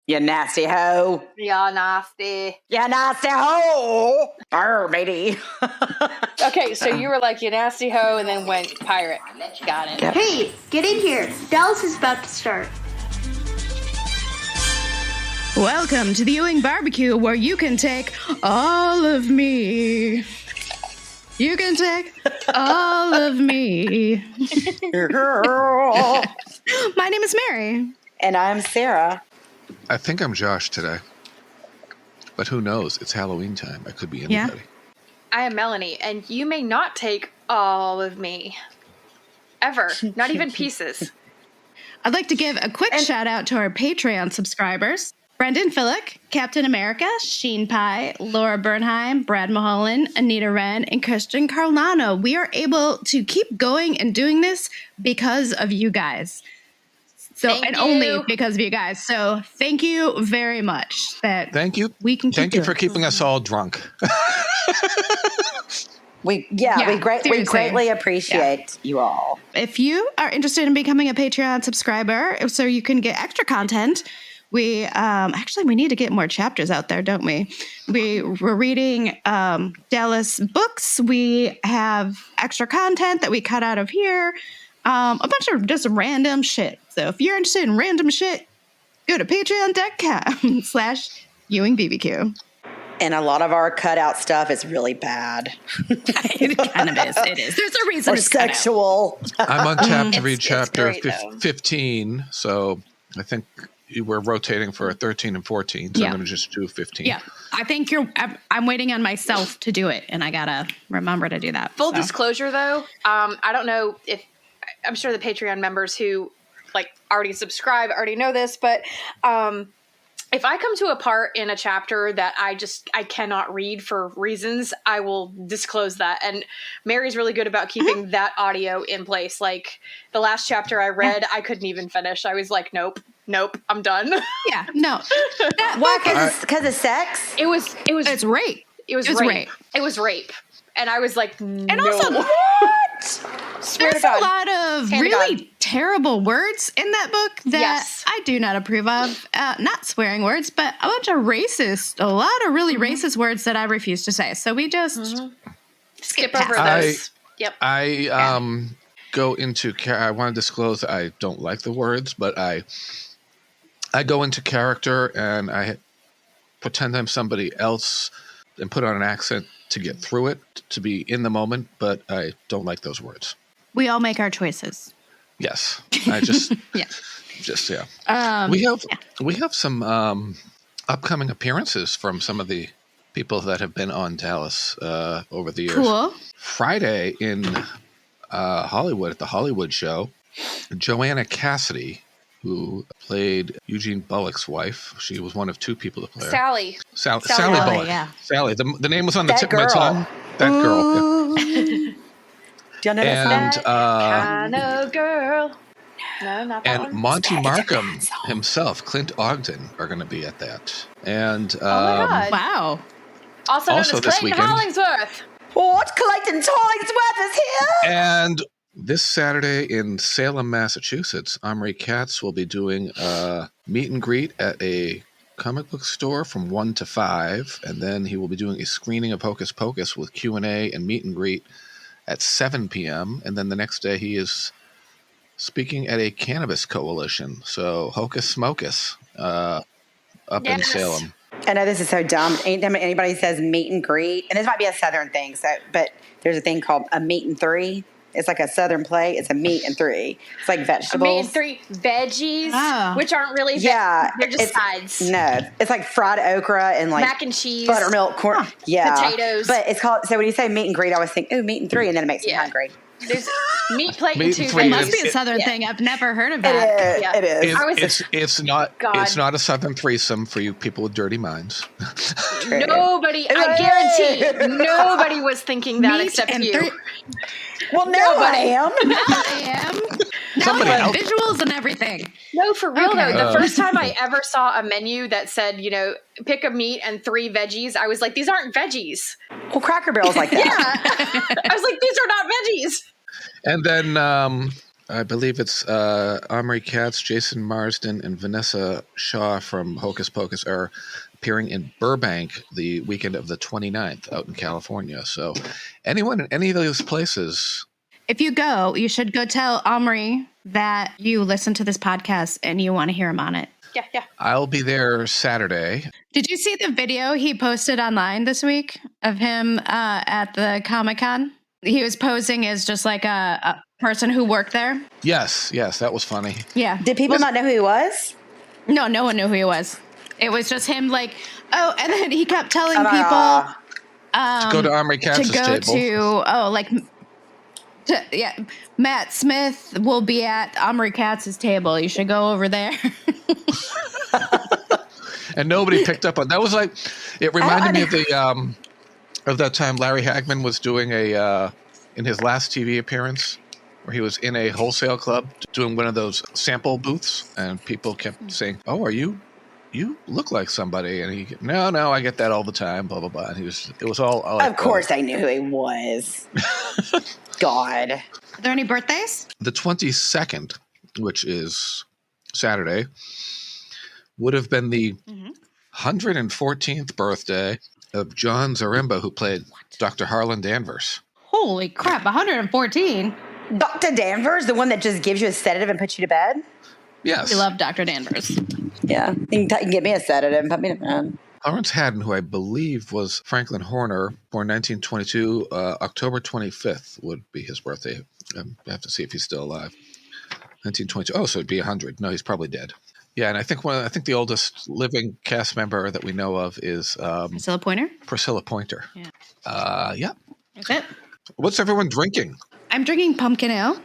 You nasty hoe. Yeah, nasty. You nasty hoe. Arr, matey. Okay, so you were like, you nasty hoe, and then went pirate. Got it. Yep. Hey, get in here. Dallas is about to start. Welcome to the Ewing Barbecue, where you can take all of me. You can take all of me. My name is Mary. And I'm Sarah. I think I'm Josh today. But who knows? It's Halloween time. I could be anybody. Yeah. I am Melanie, and you may not take all of me. Ever. Not even pieces. I'd like to give a quick shout out to our Patreon subscribers. Brendan Fillick, Captain America, Sheen Pie, Laura Bernheim, Brad Mulholland, Anita Wren, and Christian Carlano. We are able to keep going and doing this because of you guys. Only because of you guys. So thank you very much. Thank you. We can thank you for keeping us all drunk. We greatly appreciate you all. If you are interested in becoming a Patreon subscriber, so you can get extra content, we need to get more chapters out there, don't we? We're reading Dallas books. We have extra content that we cut out of here. A bunch of just random shit. So if you're interested in random shit, go to patreon.com/EwingBBQ. And a lot of our cutout stuff is really bad. It kind of is. It is. There's a reason Or it's sexual. I'm on tap to read chapter great, though. 15, so I think we're rotating for 13 and 14, so I'm going to just do 15. Yeah. I think I'm waiting on myself to do it, and I got to remember to do that. Full disclosure, though, I don't know if I'm sure the Patreon members who already subscribe already know this, but if I come to a part in a chapter that I cannot read for reasons, I will disclose that. And Mary's really good about keeping that audio in place. Like the last chapter I read, I couldn't even finish. I was like, nope, I'm done. Yeah, no. Why? Because of sex? It's rape. It was rape. It was rape. And I was like, no. And also, What? there's a lot of really terrible words in that book that I do not approve of. Not swearing words, but a bunch of a lot of really racist words that I refuse to say. So we just skip over those. Yep. I go into I want to disclose that I don't like the words, but I go into character and I pretend I'm somebody else and put on an accent to get through it, to be in the moment, but I don't like those words. We all make our choices. Yes. I just We have some upcoming appearances from some of the people that have been on Dallas over the years. Cool. Friday in Hollywood at the Hollywood Show, Joanna Cassidy, who played Eugene Bullock's wife. She was one of two people to play her. Sally Bullock. Yeah. Sally. The name was on the tip of my tongue. That girl. Yeah. Do you know that song? Kind of girl. No, not that one. And Monty Markham himself, Clint Ogden, are going to be at that. And Oh my God. Wow. Also known as this Clayton weekend. Hollingsworth. What? Clayton Hollingsworth is here? And this Saturday in Salem, Massachusetts, Omri Katz will be doing a meet and greet at a comic book store from 1 to 5, and then he will be doing a screening of Hocus Pocus with Q&A and meet and greet at 7 p.m., and then the next day he is speaking at a cannabis coalition, so Hocus Smocus up in Salem. I know this is so dumb. Anytime anybody says meet and greet, and this might be a Southern thing, but there's a thing called a meat and three. It's like a Southern play. It's a meat and three. It's like vegetables. Meat and three veggies, which aren't really veggies. They're just sides. No, it's like fried okra and like mac and cheese, buttermilk, corn, potatoes. But it's called. So when you say meet and greet, I always think, ooh, meat and three, and then it makes me hungry. There's meat plate Meat and two and three. It veggies. must be a Southern thing. I've never heard of that. It is. It's not a Southern threesome for you people with dirty minds. Nobody, I guarantee, nobody was thinking that Meat except and you. Well, now I am. Now I am. Now I have visuals and everything. No, for real Okay. though. The first time I ever saw a menu that said, pick a meat and 3 veggies, I was like, these aren't veggies. Well, Cracker Barrel's like that. Yeah. I was like, these are not veggies. And then I believe it's Omri Katz, Jason Marsden, and Vanessa Shaw from Hocus Pocus are appearing in Burbank the weekend of the 29th out in California. So anyone in any of those places... If you go, you should go tell Omri that you listen to this podcast and you want to hear him on it. Yeah. I'll be there Saturday. Did you see the video he posted online this week of him at the Comic-Con? He was posing as just like a person who worked there. Yes, that was funny. Yeah. Did people not know who he was? No one knew who he was. It was just him like, oh, and then he kept telling people to go to Omri Katz's table. Matt Smith will be at Omri Katz's table. You should go over there. And nobody picked up on that. Was like, it reminded me of the of that time Larry Hagman was doing in his last TV appearance, where he was in a wholesale club doing one of those sample booths, and people kept saying, "Oh, are you look like somebody?" And he, no, I get that all the time, blah blah blah. And it was all like, of course, I knew who he was. God. Are there any birthdays? The 22nd, which is Saturday, would have been the 114th birthday of John Zaremba, who played Dr. Harlan Danvers. Holy crap, 114? Dr. Danvers, the one that just gives you a sedative and puts you to bed? Yes. We love Dr. Danvers. Yeah. You can get me a sedative and put me to bed. Lawrence Haddon, who I believe was Franklin Horner, born 1922, October 25th would be his birthday. I have to see if he's still alive. 1922. Oh, so it'd be 100. No, he's probably dead. Yeah, and I think the oldest living cast member that we know of is Priscilla Pointer. Priscilla Pointer. Yeah. Yeah. That's it. What's everyone drinking? I'm drinking pumpkin ale.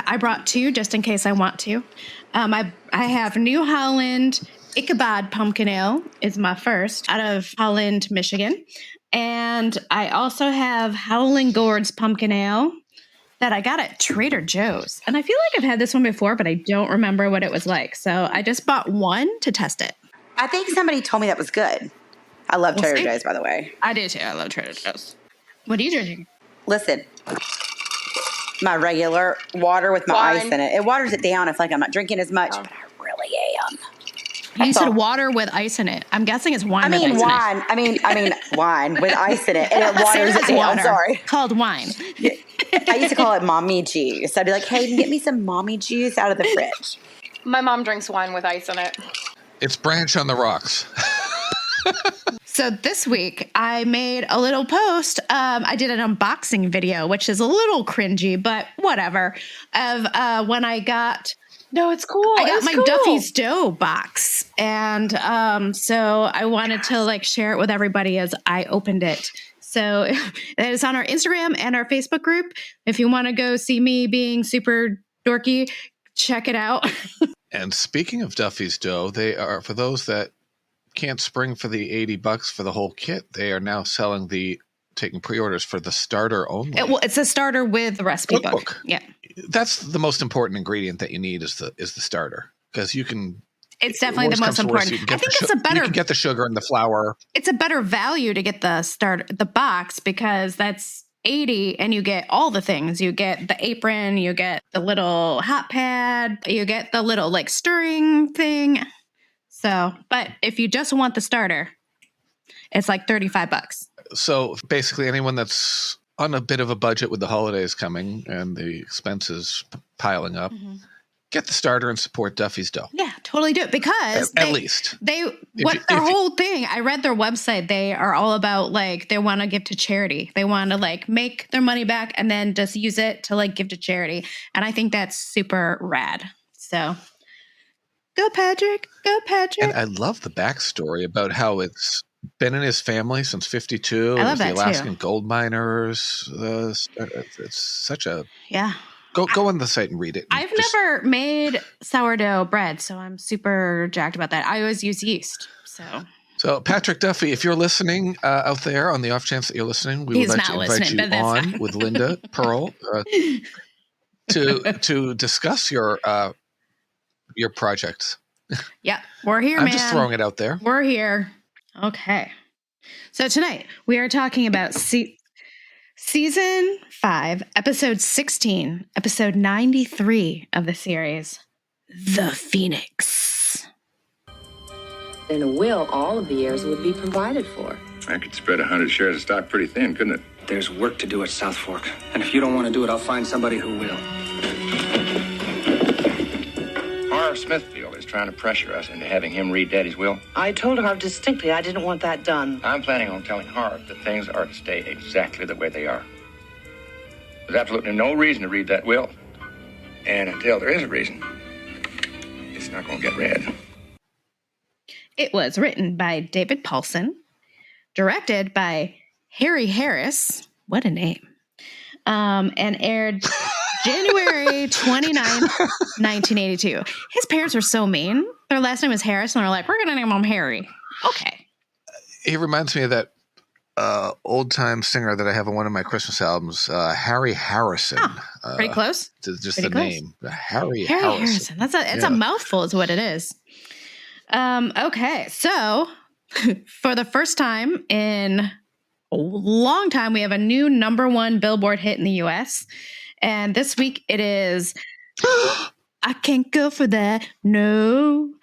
I brought two just in case I want to. I have New Holland Ichabod Pumpkin Ale is my first out of Holland, Michigan. And I also have Howling Gourds Pumpkin Ale that I got at Trader Joe's. And I feel like I've had this one before, but I don't remember what it was like. So I just bought one to test it. I think somebody told me that was good. I love Trader Joe's, by the way. I do too. I love Trader Joe's. What are you drinking? Listen, my regular water with my ice in it. It waters it down. I feel like I'm not drinking as much, but I really am. You said water with ice in it. I'm guessing it's wine. I mean with ice wine. In it. I mean wine with ice in it, and it waters it down. Water Sorry, called wine. I used to call it mommy juice. I'd be like, "Hey, get me some mommy juice out of the fridge." My mom drinks wine with ice in it. It's Branch on the Rocks. So this week I made a little post. I did an unboxing video, which is a little cringy, but whatever. Of when I got. No, it's cool. I got my Duffy's Dough box. And so I wanted to share it with everybody as I opened it. So it is on our Instagram and our Facebook group. If you want to go see me being super dorky, check it out. And speaking of Duffy's Dough, they are, for those that can't spring for the $80 for the whole kit, they are now taking pre-orders for the starter only. It's a starter with the recipe book. Yeah. That's the most important ingredient that you need is the starter, because you can. It's definitely the most important. I think it's a better. You can get the sugar and the flour. It's a better value to get the box, because that's $80 and you get all the things. You get the apron, you get the little hot pad, you get the little stirring thing. So, but if you just want the starter, it's like $35. So basically, anyone that's on a bit of a budget with the holidays coming and the expenses piling up, get the starter and support Duffy's Dough. Yeah, totally do it, because at least their whole thing. I read their website. They are all about they want to give to charity. They want to make their money back and then just use it to give to charity. And I think that's super rad. So go Patrick, go Patrick. And I love the backstory about how it's been in his family since 52. I love the that Alaskan too. Gold miners. It's such a Go on the site and read it. I've never made sourdough bread, so I'm super jacked about that. I always use yeast. So Patrick Duffy, if you're listening out there, on the off chance that you're listening, we would like to invite you on with Linda Pearl to discuss your projects. Yeah, we're here, man. I'm just throwing it out there. We're here. Okay. So tonight we are talking about Season 5, Episode 16, Episode 93 of the series, The Phoenix. In a will, all of the heirs would be provided for. I could spread 100 shares of stock pretty thin, couldn't it? There's work to do at South Fork. And if you don't want to do it, I'll find somebody who will. Harv Smithfield is trying to pressure us into having him read Daddy's will. I told Harv distinctly I didn't want that done. I'm planning on telling Harv that things are to stay exactly the way they are. There's absolutely no reason to read that will. And until there is a reason, it's not going to get read. It was written by David Paulsen, directed by Harry Harris, what a name, and aired January 29th, 1982. His parents were so mean. Their last name was Harris, and they're like, we're going to name him Harry. Okay. He reminds me of that old-time singer that I have on one of my Christmas albums, Harry Harrison. Oh, pretty close. Just pretty the close. name. Harry Harrison. That's a mouthful is what it is. Okay, so for the first time in a long time, we have a new #1 Billboard hit in the U.S. And this week it is I Can't Go For That, No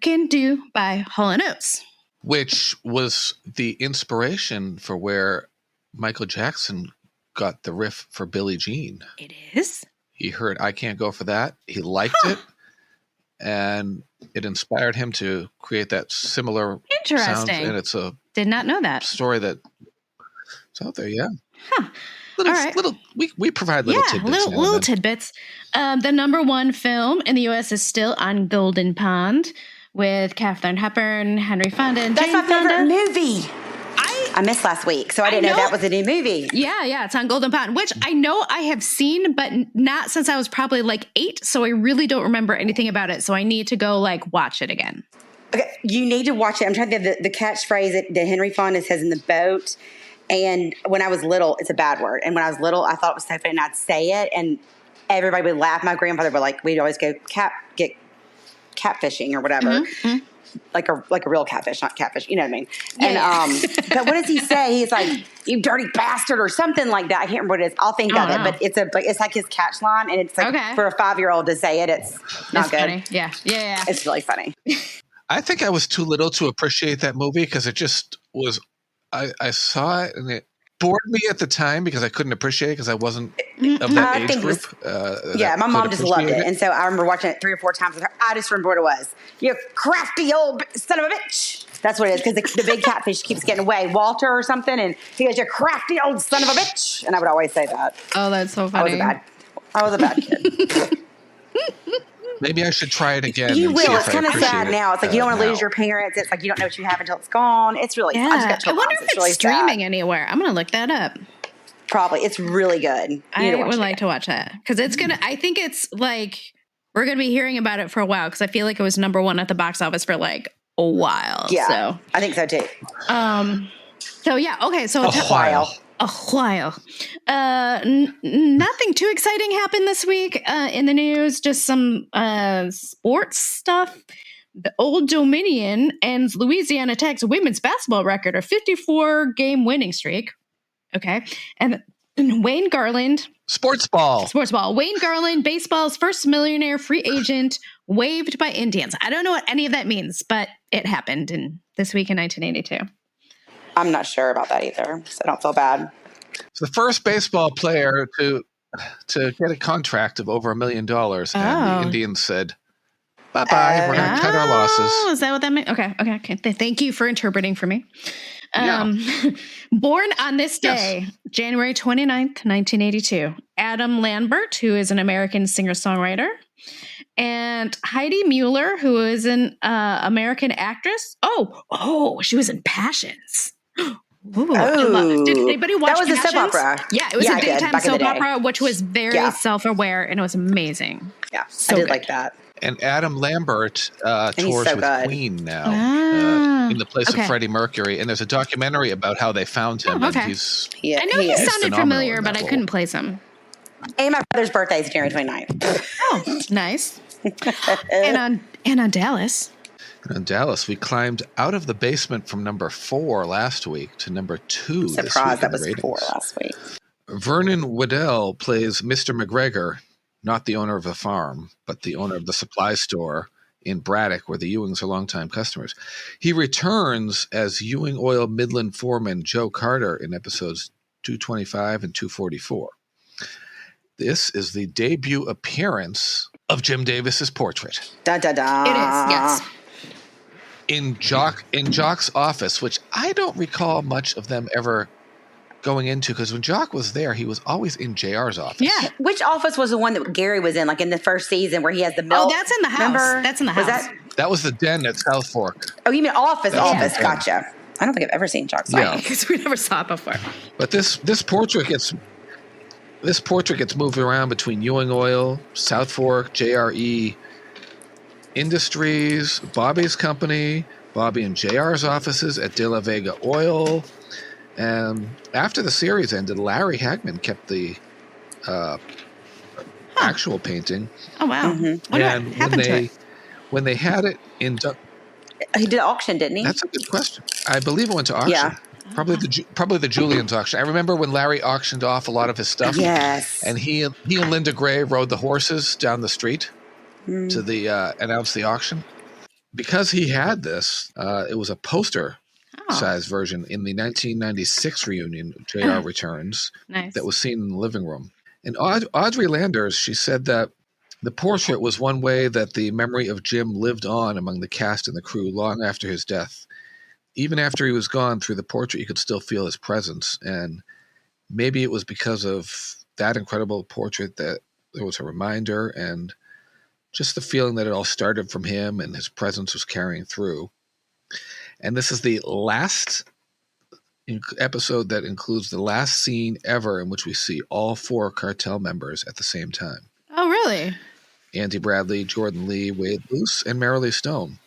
Can Do by Hall & Oates. Which was the inspiration for where Michael Jackson got the riff for Billie Jean. It is? He heard I Can't Go For That. He liked it. And it inspired him to create that similar sound. And it's a did not know that story that's out there. Yeah. Huh. All right. We provide little tidbits. Little tidbits. The #1 film in the U.S. is still On Golden Pond with Katharine Hepburn, Henry Fonda, and That's Jane my favorite Fonda. movie. I missed last week, so I didn't know that was a new movie. Yeah, it's on Golden Pond, which I know I have seen, but not since I was probably like 8, so I really don't remember anything about it, so I need to go watch it again. Okay, you need to watch it. I'm trying to think of the catchphrase that Henry Fonda says in the boat, and when I was little, it's a bad word, and when I was little, I thought it was so funny, and I'd say it, and everybody would laugh. My grandfather would we'd always go get catfishing or whatever. Mm-hmm. Like a real catfish, not catfish. You know what I mean? Yeah. And but what does he say? He's like, "You dirty bastard" or something like that. I can't remember what it is. I'll think of it. But it's like his catch line, and it's like for a 5-year-old to say it, it's not good. Funny. Yeah. It's really funny. I think I was too little to appreciate that movie because it just was. I saw it and it bored me at the time because I couldn't appreciate it because I wasn't of that age group. My mom just loved it. And so I remember watching it 3 or 4 times with her. I just remember what it was. You crafty old son of a bitch. That's what it is because the big catfish keeps getting away. Walter or something. And he goes, you crafty old son of a bitch. And I would always say that. Oh, that's so funny. I was a bad kid. Maybe I should try it again. You will. It's kind of sad now. It's like you don't want to lose your parents. It's like you don't know what you have until it's gone. It's really sad. I wonder if it's really streaming anywhere. I'm going to look that up. Probably. It's really good. I would like to watch that because it's going to, I think it's we're going to be hearing about it for a while because I feel like it was #1 at the box office for a while. Yeah. So I think so too. So yeah. Okay. So a while. Nothing too exciting happened this week in the news. Just some sports stuff. The Old Dominion ends Louisiana Tech's women's basketball record, a 54-game winning streak. Okay, and Wayne Garland. Sports ball. Wayne Garland, baseball's first millionaire free agent, waived by Indians. I don't know what any of that means, but it happened this week in 1982. I'm not sure about that either, so I don't feel bad. It's the first baseball player to get a contract of over $1 million, and the Indians said, "Bye-bye, we're going to cut our losses." Is that what that means? Okay. Thank you for interpreting for me. Born on this day, January 29th, 1982, Adam Lambert, who is an American singer-songwriter, and Heidi Mueller, who is an American actress. Oh, she was in Passions. Did anybody watch That was Passions? a soap opera. Yeah, it was a daytime soap opera, which was very self-aware, and it was amazing. Yeah, I did like that. And Adam Lambert tours with Queen now in the place of Freddie Mercury. And there's a documentary about how they found him. Okay. And I know he sounded familiar, but I couldn't place him. And my brother's birthday is January 29th. Oh, nice. and on Dallas. And on Dallas, we climbed out of the basement from #4 last week to #2 this week. Surprised that was 4 last week. Vernon Waddell plays Mr. McGregor, not the owner of the farm, but the owner of the supply store in Braddock, where the Ewings are longtime customers. He returns as Ewing Oil Midland foreman Joe Carter in episodes 225 and 244. This is the debut appearance of Jim Davis's portrait. Da da da. It is, yes. In Jock's office, which I don't recall much of them ever going into, because when Jock was there, he was always in JR's office. Yeah. Which office was the one that Gary was in, like in the first season where he has the milk? Oh, that's in the house. Remember? That's in the house. That was the den at South Fork. Oh, you mean office? That's Gotcha. I don't think I've ever seen Jock's office. Yeah. Because we never saw it before. But this portrait gets moved around between Ewing Oil, South Fork, JRE Industries, Bobby's company, Bobby and JR's offices at De La Vega Oil. And after the series ended, Larry Hagman kept the actual painting. Oh, wow. Mm-hmm. And when they had it in... He did auction, didn't he? That's a good question. I believe it went to auction. Yeah. Probably the Julian's auction. I remember when Larry auctioned off a lot of his stuff. Yes. And he and Linda Gray rode the horses down the street to the announce the auction. Because he had this, it was a poster size version in the 1996 reunion, JR Returns, that was seen in the living room. And Audrey Landers, she said that the portrait was one way that the memory of Jim lived on among the cast and the crew long after his death. Even after he was gone, through the portrait, you could still feel his presence. And maybe it was because of that incredible portrait that there was a reminder and just the feeling that it all started from him and his presence was carrying through. And this is the last episode that includes the last scene ever in which we see all 4 Cartel members at the same time. Oh, really? Andy Bradley, Jordan Lee, Wade Luce, and Marilee Stone.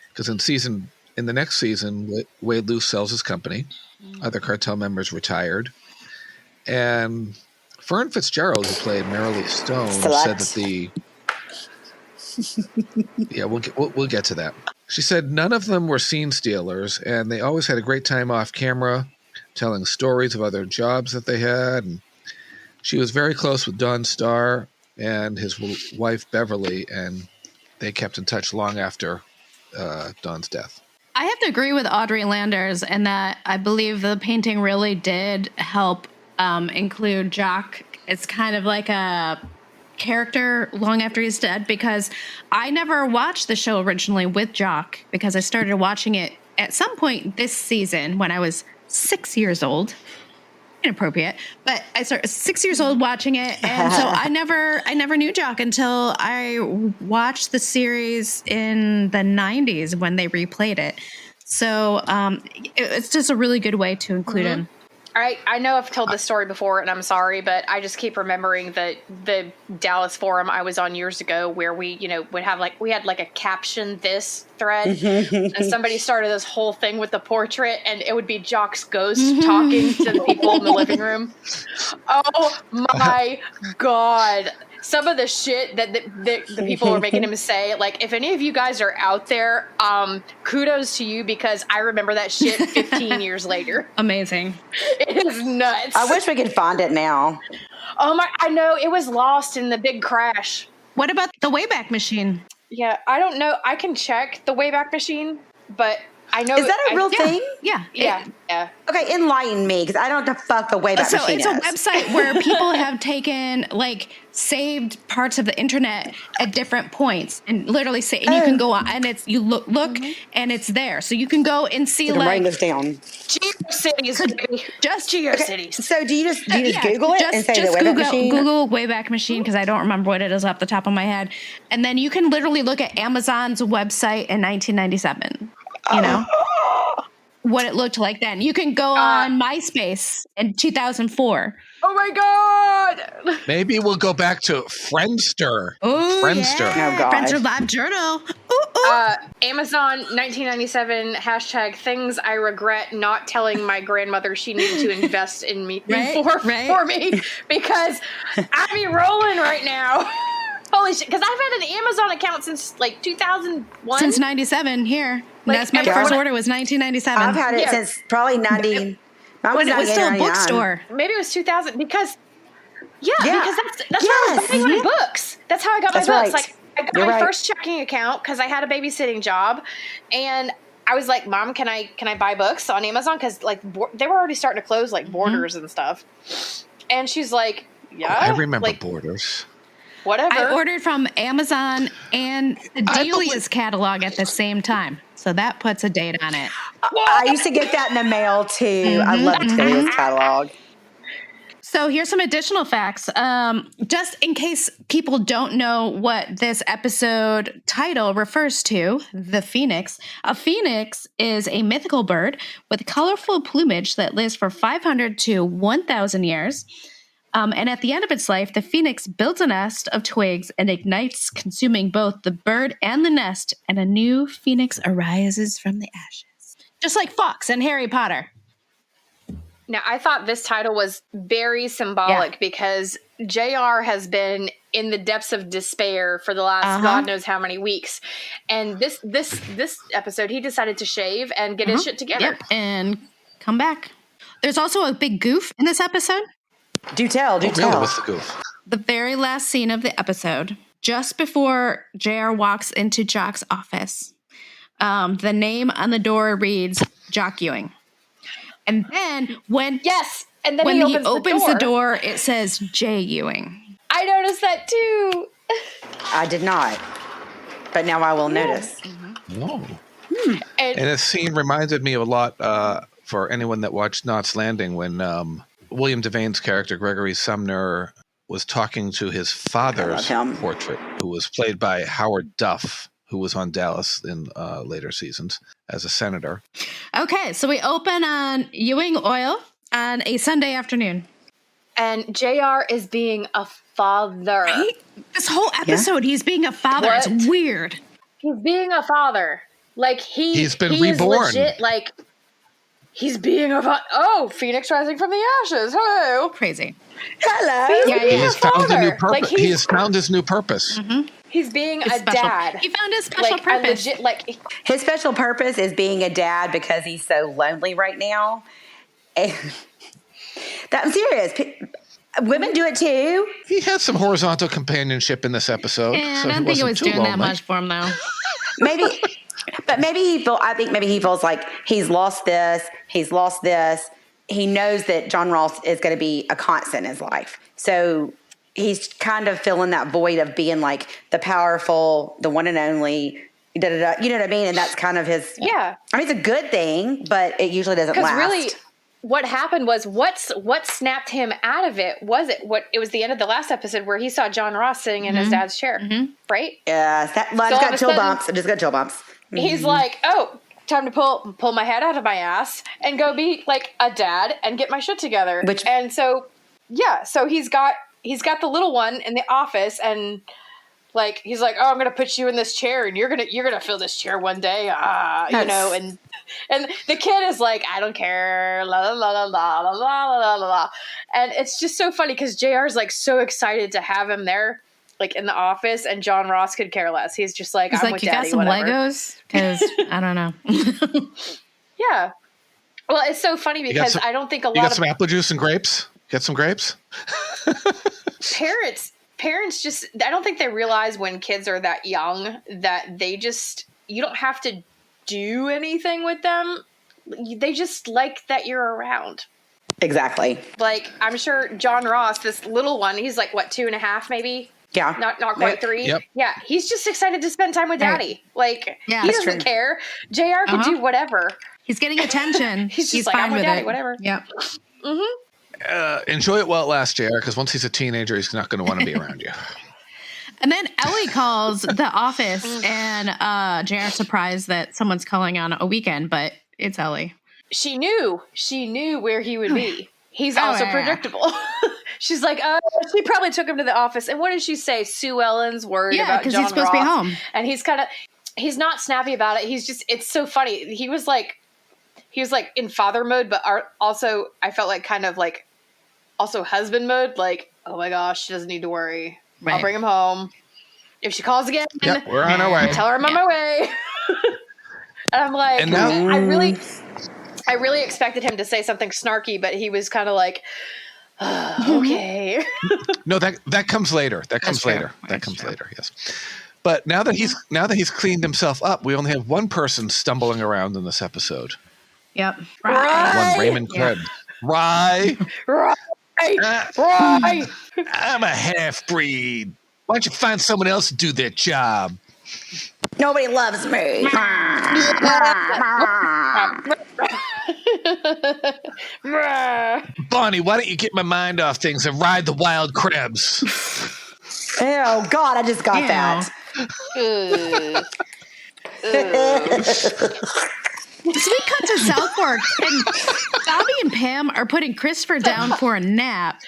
Because in the next season, Wade Luce sells his company. Other Cartel members retired. And Fern Fitzgerald, who played Marilee Stone, said that yeah, we'll get to that. She said none of them were scene stealers, and they always had a great time off camera, telling stories of other jobs that they had. And she was very close with Don Starr and his wife Beverly, and they kept in touch long after Don's death. I have to agree with Audrey Landers in that I believe the painting really did help include Jock. It's kind of like a character long after he's dead, because I never watched the show originally with Jock, because I started watching it at some point this season when I was 6 years old. Inappropriate, but I started 6 years old watching it, and so I never knew Jock until I watched the series in the 90s when they replayed it. So it's just a really good way to include him. I know I've told this story before, and I'm sorry, but I just keep remembering the Dallas forum I was on years ago, where we, would have we had a caption this thread, and somebody started this whole thing with the portrait, and it would be Jock's ghost talking to the people in the living room. Oh my God. Some of the shit that the people were making him say, if any of you guys are out there, kudos to you, because I remember that shit 15 years later. Amazing. It is nuts. I wish we could find it now. Oh my, I know, it was lost in the big crash. What about the Wayback Machine? Yeah, I don't know. I can check the Wayback Machine, but I know. Is that a real thing? Yeah. Okay, enlighten me, because I don't know what the fuck the Wayback Machine is. So it's a website where people have taken, saved parts of the internet at different points, and literally say, and you can go on, and it's, you look, and it's there. So you can go and see, writing this down. GeoCities, baby. Just GeoCities. So do you just Google it and say the Wayback Machine? Google Wayback Machine, because I don't remember what it is off the top of my head. And then you can literally look at Amazon's website in 1997. What it looked like then. You can go on MySpace in 2004. Oh my God! Maybe we'll go back to Friendster. Oh, Friendster. Yeah. Oh, God. Friendster Live Journal. Ooh. Amazon 1997 # things I regret not telling my grandmother she needed to invest in me for me, because I be rolling right now. Holy shit, because I've had an Amazon account since 2001. Since 97 here. That's my first order was 1997. I've had it since probably Mine when it was still a $98.99. bookstore. Maybe it was 2000 because because that's how I was buying my books. That's how I got my That's books. right. Like I got my first checking account because I had a babysitting job, and I was like, "Mom, can I buy books on Amazon?" Because like they were already starting to close, like Borders and stuff. And she's like, "Yeah, I remember like, Borders. Whatever." I ordered from Amazon and the Delia's catalog at the same time, so that puts a date on it. I used to get that in the mail too. I love the Delia's catalog. So here's some additional facts. Just in case people don't know what this episode title refers to, the Phoenix. A phoenix is a mythical bird with colorful plumage that lives for 500 to 1,000 years. And at the end of its life, the phoenix builds a nest of twigs and ignites, consuming both the bird and the nest, and a new phoenix arises from the ashes. Just like Fox and Harry Potter. Now, I thought this title was very symbolic because JR has been in the depths of despair for the last God knows how many weeks. And this episode, he decided to shave and get his shit together. Yep, and come back. There's also a big goof in this episode. Do tell. Really? What's the goof? The very last scene of the episode, just before JR walks into Jock's office, the name on the door reads Jock Ewing. And then when he opens the door, it says J. Ewing. I noticed that too. I did not, but now I will notice. Whoa. And this scene reminded me a lot for anyone that watched Knots Landing when William Devane's character, Gregory Sumner, was talking to his father's portrait, who was played by Howard Duff, who was on Dallas in later seasons as a senator. Okay, so we open on Ewing Oil on a Sunday afternoon. And JR is being a father. Right? This whole episode, he's being a father. What? It's weird. He's being a father. Like, he's been reborn. Legit, like, he's being a father. Oh, Phoenix rising from the ashes. Hello. Crazy. Hello. He has found a new purpose. Like, he has found his new purpose. He's being a dad. He found his special purpose. His special purpose is being a dad because he's so lonely right now. And I'm serious. Women do it too. He had some horizontal companionship in this episode. Yeah, so I don't think it was doing that much for him, though. Maybe he feels like he's lost this. He's lost this. He knows that John Ross is going to be a constant in his life. So he's kind of filling that void of being like the powerful, the one and only, you know what I mean? And that's kind of his. Yeah. I mean, it's a good thing, but it usually doesn't last. Because really, what happened was what snapped him out of it was it was the end of the last episode where he saw John Ross sitting in his dad's chair, right? Yeah, I just got chill bumps. I just got chill bumps. He's like, oh, time to pull my head out of my ass and go be like a dad and get my shit together. So he's got the little one in the office, and like he's like, oh, I'm gonna put you in this chair, and you're gonna fill this chair one day, and the kid is like, I don't care, la la la la la la la la la, and it's just so funny because JR is like so excited to have him there, like in the office, and John Ross could care less. He's just like, I'm with Daddy, whatever. You got some Legos? Because I don't know. Yeah. Well, it's so funny because I don't think a lot of... You got some apple juice and grapes? Get some grapes? Parents just... I don't think they realize when kids are that young that they just... You don't have to do anything with them. They just like that you're around. Exactly. Like, I'm sure John Ross, this little one, he's like, what, 2.5 maybe? Yeah. Not quite 3. Yep. Yeah. He's just excited to spend time with Daddy. Like, he doesn't care. JR can do whatever. He's getting attention. He's like, fine I'm with with Daddy, it. whatever. Yep. Enjoy it while it lasts, JR, because once he's a teenager, he's not going to want to be around you. And then Ellie calls the office, and JR's surprised that someone's calling on a weekend, but it's Ellie. She knew where he would be. He's also predictable. She's like, she probably took him to the office. And what did she say? Sue Ellen's worried about John Ross. Yeah, because he's supposed to be home. And he's not snappy about it. He's just, it's so funny. He was like in father mode, but also I felt like kind of like also judgment mode. Like, oh my gosh, she doesn't need to worry. Right. I'll bring him home. If she calls again, we're on our way. Tell her I'm on my way. And I'm like, and now, I I really expected him to say something snarky, but he was kind of like, okay. No, that comes later. That comes later. Yes. But now that he's cleaned himself up, we only have one person stumbling around in this episode. Yep. One Raymond Krebs. Rye. I'm a half-breed. Why don't you find someone else to do their job? Nobody loves me. Bonnie, why don't you get my mind off things and ride the wild Krebs? Oh, God, I just got that. So we cut to South Fork, and Bobby and Pam are putting Christopher down for a nap.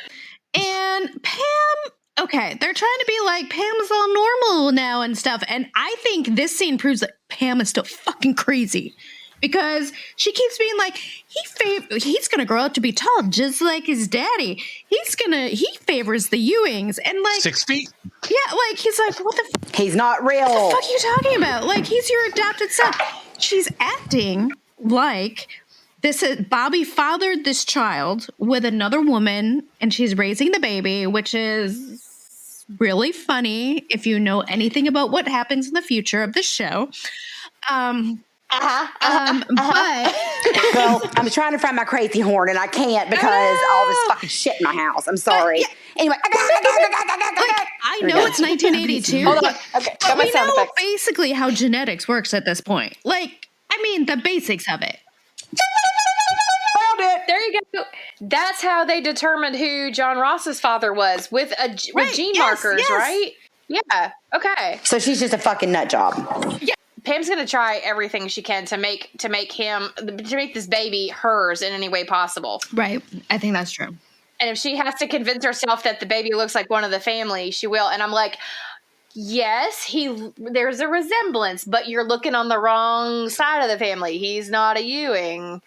And Pam, okay, they're trying to be like, Pam's all normal now and stuff. And I think this scene proves that Pam is still fucking crazy. Because she keeps being like, he's going to grow up to be tall just like his daddy. He favors the Ewings. And like 6 feet? Yeah, like he's like, what the fuck? He's not real. What the fuck are you talking about? Like, he's your adopted son. She's acting like this is Bobby fathered this child with another woman, and she's raising the baby, which is really funny if you know anything about what happens in the future of this show. But well, I'm trying to find my crazy horn and I can't because all this fucking shit in my house. I'm sorry. Yeah. Anyway, I know it's 1982. Hold on. Okay, got my we sound know effects. basically how genetics works at this point. Like, I mean, the basics of it. Found it. There you go. That's how they determined who John Ross's father was with gene markers, yes. right? Yeah. Okay. So she's just a fucking nut job. Yeah. Pam's gonna try everything she can to make this baby hers in any way possible. Right. I think that's true. And if she has to convince herself that the baby looks like one of the family, she will. And I'm like, yes, there's a resemblance, but you're looking on the wrong side of the family. He's not a Ewing.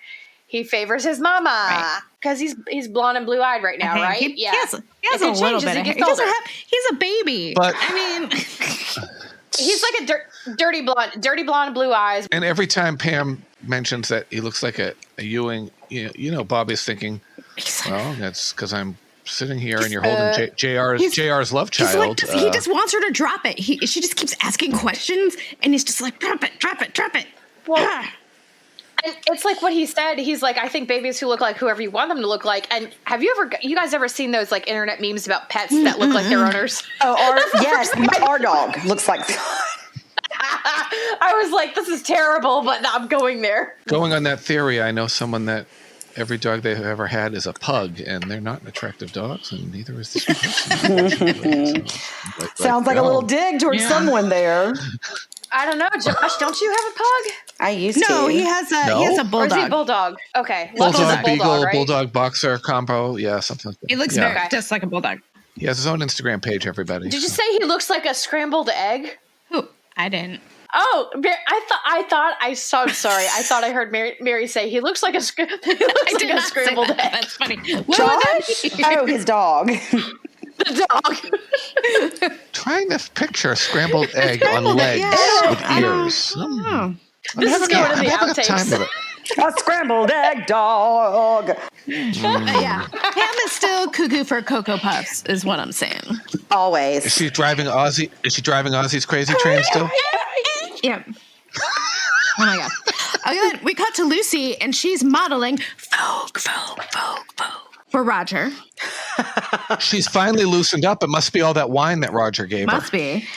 He favors his mama because he's blonde and blue eyed right now, right? He has a little bit. He's a baby. But I mean, he's like a dirty blonde, blue eyes. And every time Pam mentions that he looks like a Ewing, you know, Bobby's thinking, well, that's because I'm sitting here and you're holding JR's love child. Like, he just wants her to drop it. She just keeps asking questions, and he's just like, drop it. Well, and it's like what he said. He's like, I think babies who look like whoever you want them to look like. And have you guys ever seen those like internet memes about pets that look like their owners? Oh, yes, our dog looks like. I was like, this is terrible, but I'm going there. Going on that theory, I know someone that every dog they've ever had is a pug, and they're not attractive dogs, and neither is this person. Sounds like a little dig towards someone there. I don't know, Josh. Don't you have a pug? I used to. No, he has a bulldog. Or is he a bulldog? Okay, bulldog, beagle, right? bulldog, boxer combo. Yeah, something like that. He looks very just like a bulldog. He has his own Instagram page. Everybody. Did you say he looks like a scrambled egg? Who? I didn't. Oh, I'm sorry. I thought I heard Mary say he looks like a scrambled egg. That's funny. Josh? Oh, his dog. The dog. Trying to picture a scrambled egg on legs with ears. This is going in the outtakes. A scrambled egg dog. Yeah. Pam is still cuckoo for Cocoa Puffs, is what I'm saying. Always. Is she driving Ozzy's crazy train still? Yeah. Oh my god. Okay, we cut to Lucy, and she's modeling Vogue for Roger. She's finally loosened up. It must be all that wine that Roger gave her. Must be.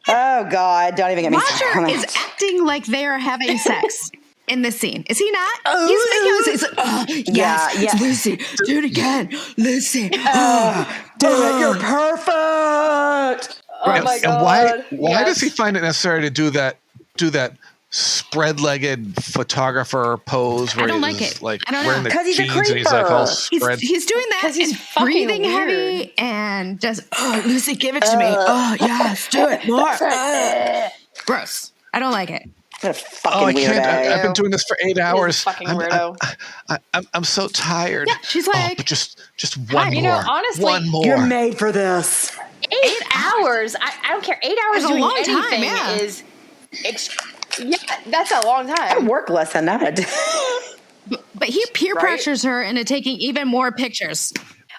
Oh God! Don't even get me started. Roger is acting like they're having sex in this scene. Is he not? He's making yes, Lucy, do it again, Lucy. Do it. You're perfect. Oh my god! And why does he find it necessary to do that spread-legged photographer pose where he's like wearing the jeans and he's like all spread? He's doing that because he's breathing heavy and just Lucy, give it to me. Oh yes, do it more. Gross. I don't like it. What a fucking weirdo. I can't. I've been doing this for 8 hours. Fucking weirdo. I'm so tired. Yeah, she's like, but just one more. You know, honestly, one more. You're made for this. 8 hours. I don't care. 8 hours doing long anything time, is. Yeah, that's a long time. I work less than that. But he peer Right? pressures her into taking even more pictures.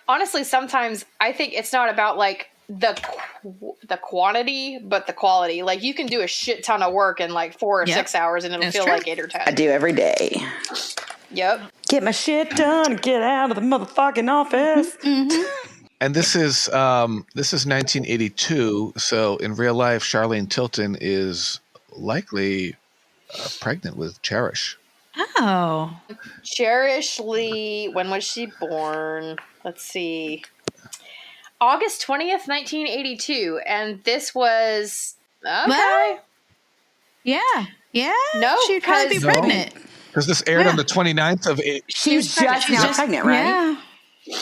Honestly, sometimes I think it's not about like the quantity, but the quality. Like you can do a shit ton of work in like 4 or 6 hours, and it'll That's feel true. like 8 or 10. I do every day. Yep. Get my shit done. Get out of the motherfucking office. And this is 1982. So in real life, Charlene Tilton is likely pregnant with Cherish. Oh. Cherish Lee. When was she born? Let's see. August 20th, 1982. And this was okay. Well, yeah. No, she'd probably be 'cause- pregnant. Because this aired on the 29th of She's just now pregnant, right? Yeah.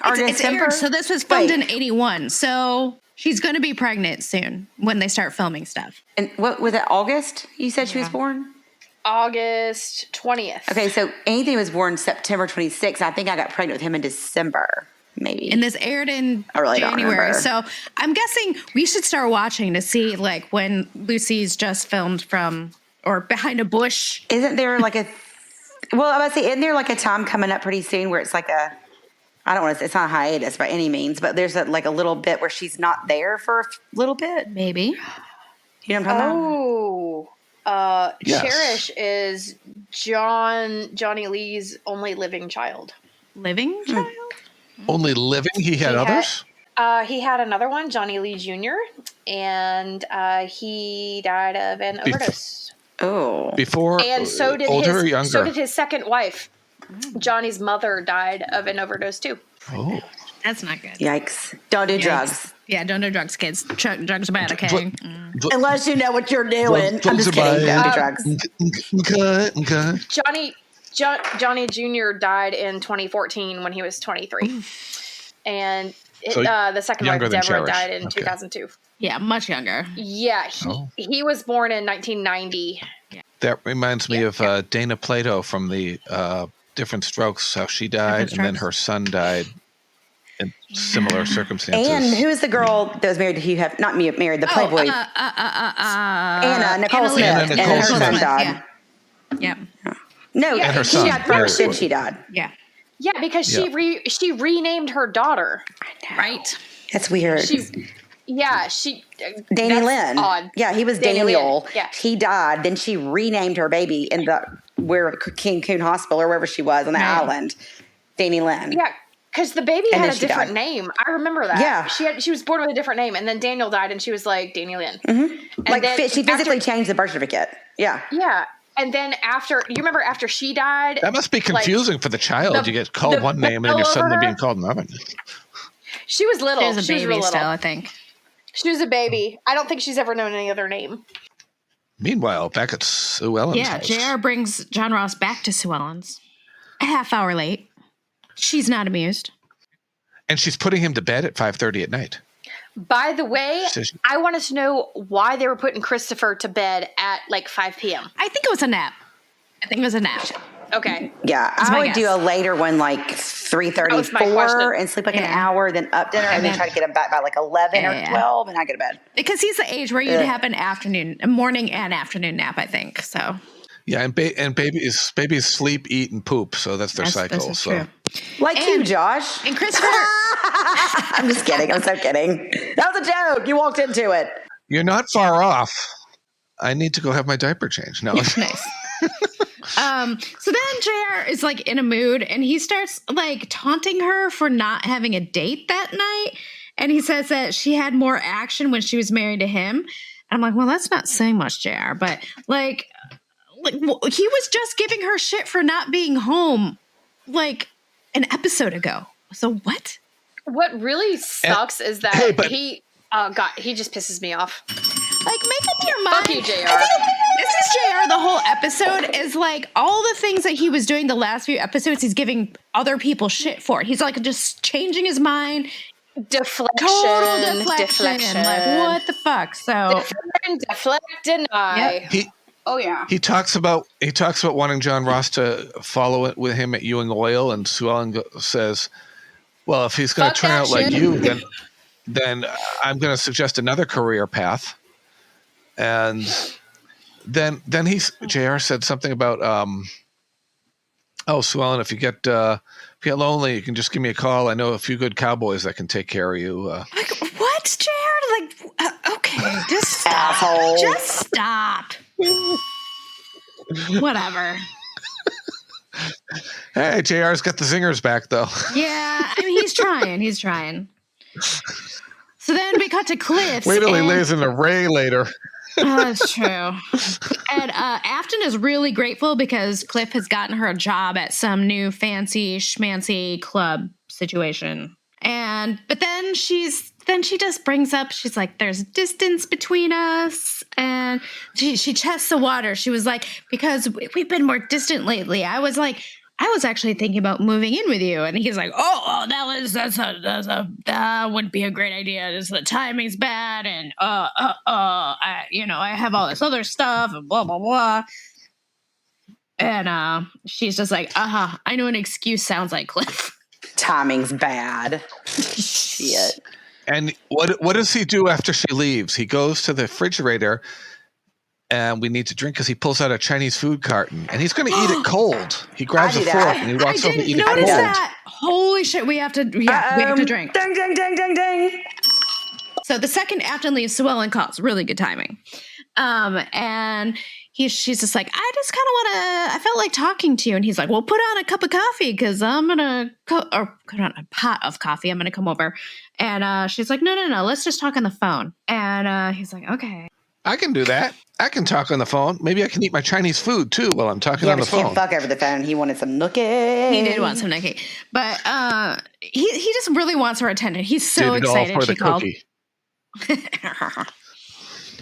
Or It's December? aired, so this was filmed Wait. in 81. So she's going to be pregnant soon when they start filming stuff. And what was it, August? You said she was born? August 20th. Okay, so Anthony was born September 26th. I think I got pregnant with him in December, maybe. And this aired in I really don't January. remember. So I'm guessing we should start watching to see like when Lucy's just filmed from or behind a bush. Isn't there like a, well, I was say, isn't there like a time coming up pretty soon where it's like a, I don't want to, it's not a hiatus by any means, but there's like a little bit where she's not there for a little bit. Maybe. You know what I'm talking about? Yes. Cherish is Johnny Lee's only living child. Living child? Only living? He had others? He had another one, Johnny Lee Jr., and he died of an overdose. Oh. Before, And so did older or his younger? so did his second wife. Johnny's mother died of an overdose too. Oh. That's not good. Yikes. Don't do drugs. Yeah, don't do drugs, kids. Drugs are bad, okay? Unless you know what you're doing. I'm just kidding. Don't do drugs. Johnny Jr. died in 2014 when he was 23. And So the second wife, younger than Deborah, Cherish. died in Okay. 2002. Yeah, much younger. Yeah, he was born in 1990. That reminds me of Dana Plato from the Different Strokes, how she died, and then her son died in similar circumstances. And who is the girl that was married to Hugh Hef? Not married, the Playboy. Anna Nicole Smith. Anna And Nicole her son Smith. died. Yeah. No, Yeah, And her she son. died first, then she died. Yeah. Yeah, because she renamed her daughter. Right. That's weird. Danny that's Lynn. Odd. Yeah, he was Danny Daniel. Lynn, yeah. He died. Then she renamed her baby in the King Coon Hospital or wherever she was on the island. Danny Lynn. Yeah, because the baby And had then a she different died. name. I remember that. Yeah. She was born with a different name, and then Daniel died, and she was like Danny Lynn. Mm-hmm. Like then she physically after- changed the birth certificate. Yeah. Yeah, and then after you remember after she died, That must be confusing for the child. You get called one name and then you're suddenly being called another. She was little. She was a She was baby real little. still, I think. She was a baby. I don't think she's ever known any other name. Meanwhile, back at Sue Ellen's Yeah, house. JR brings John Ross back to Sue Ellen's. A half hour late. She's not amused. And she's putting him to bed at 5:30 at night. By the way, Says- I wanted to know why they were putting Christopher to bed at like 5 p.m. I think it was a nap. Okay. Yeah, That's I my would guess. do a later one, like That was my 3:34, question. and sleep like an Yeah. hour, then up dinner, and then try to get him back by like 11 or 12, and I go to bed. Because he's the age where you'd have a morning and afternoon nap, I think. So Yeah, and babies sleep, eat, and poop, so that's their cycle. This is So true. Like you, Josh. And Christopher, I'm just kidding. I'm so kidding. That was a joke. You walked into it. you're not far off. I need to go have my diaper changed. No. nice. So then JR is like in a mood and he starts like taunting her for not having a date that night. And he says that she had more action when she was married to him. And I'm like, well, that's not saying much, JR. But like he was just giving her shit for not being home like an episode ago. So what? What really sucks is that he just pisses me off. Like, make up your mind. Fuck you, JR. This is JR. The whole episode is like all the things that he was doing the last few episodes, he's giving other people shit for. He's like just changing his mind. Deflection. Total deflection. Like, what the fuck? So, deflect, deny. Yep. Oh yeah. He talks about wanting John Ross to follow it with him at Ewing Oil, and Sue Ellen says, "Well, if he's going to turn out like you, then I'm going to suggest another career path." And then JR said something about Oh, Sue Ellen, if you get lonely, you can just give me a call. I know a few good cowboys that can take care of you. Like, what, Jared? Like, okay, just stop. Asshole. Just stop. Whatever. Hey, JR's got the zingers back, though. Yeah, I mean, he's trying. So then we cut to Cliff's. Wait till he lays in a Ray later. Oh, that's true. And Afton is really grateful because Cliff has gotten her a job at some new fancy schmancy club situation. But then she just brings up, she's like, there's distance between us. And she tests the water. She was like, because we've been more distant lately. I was actually thinking about moving in with you. And he's like, that wouldn't be a great idea. The timing's bad. And, I have all this other stuff and blah, blah, blah. And she's just like, I know an excuse sounds like Cliff. Timing's bad. Shit. And what does he do after she leaves? He goes to the refrigerator, and we need to drink because he pulls out a Chinese food carton, and he's going to eat it cold. He grabs a fork and he walks over to eat it cold. That. Holy shit! We have to drink. Ding, ding, ding, ding, ding. So the second Afton leaves, Sue Ellen calls. Really good timing. And she's just like, I felt like talking to you. And he's like, well, put on a cup of coffee because I'm going to put on a pot of coffee. I'm going to come over. And she's like, no, let's just talk on the phone. And he's like, okay. I can do that. I can talk on the phone. Maybe I can eat my Chinese food too while I'm talking on the phone. He can't fuck over the phone. He wanted some nookie. He did want some nookie. But he just really wants her attention. He's so excited all for she the called. Cookie.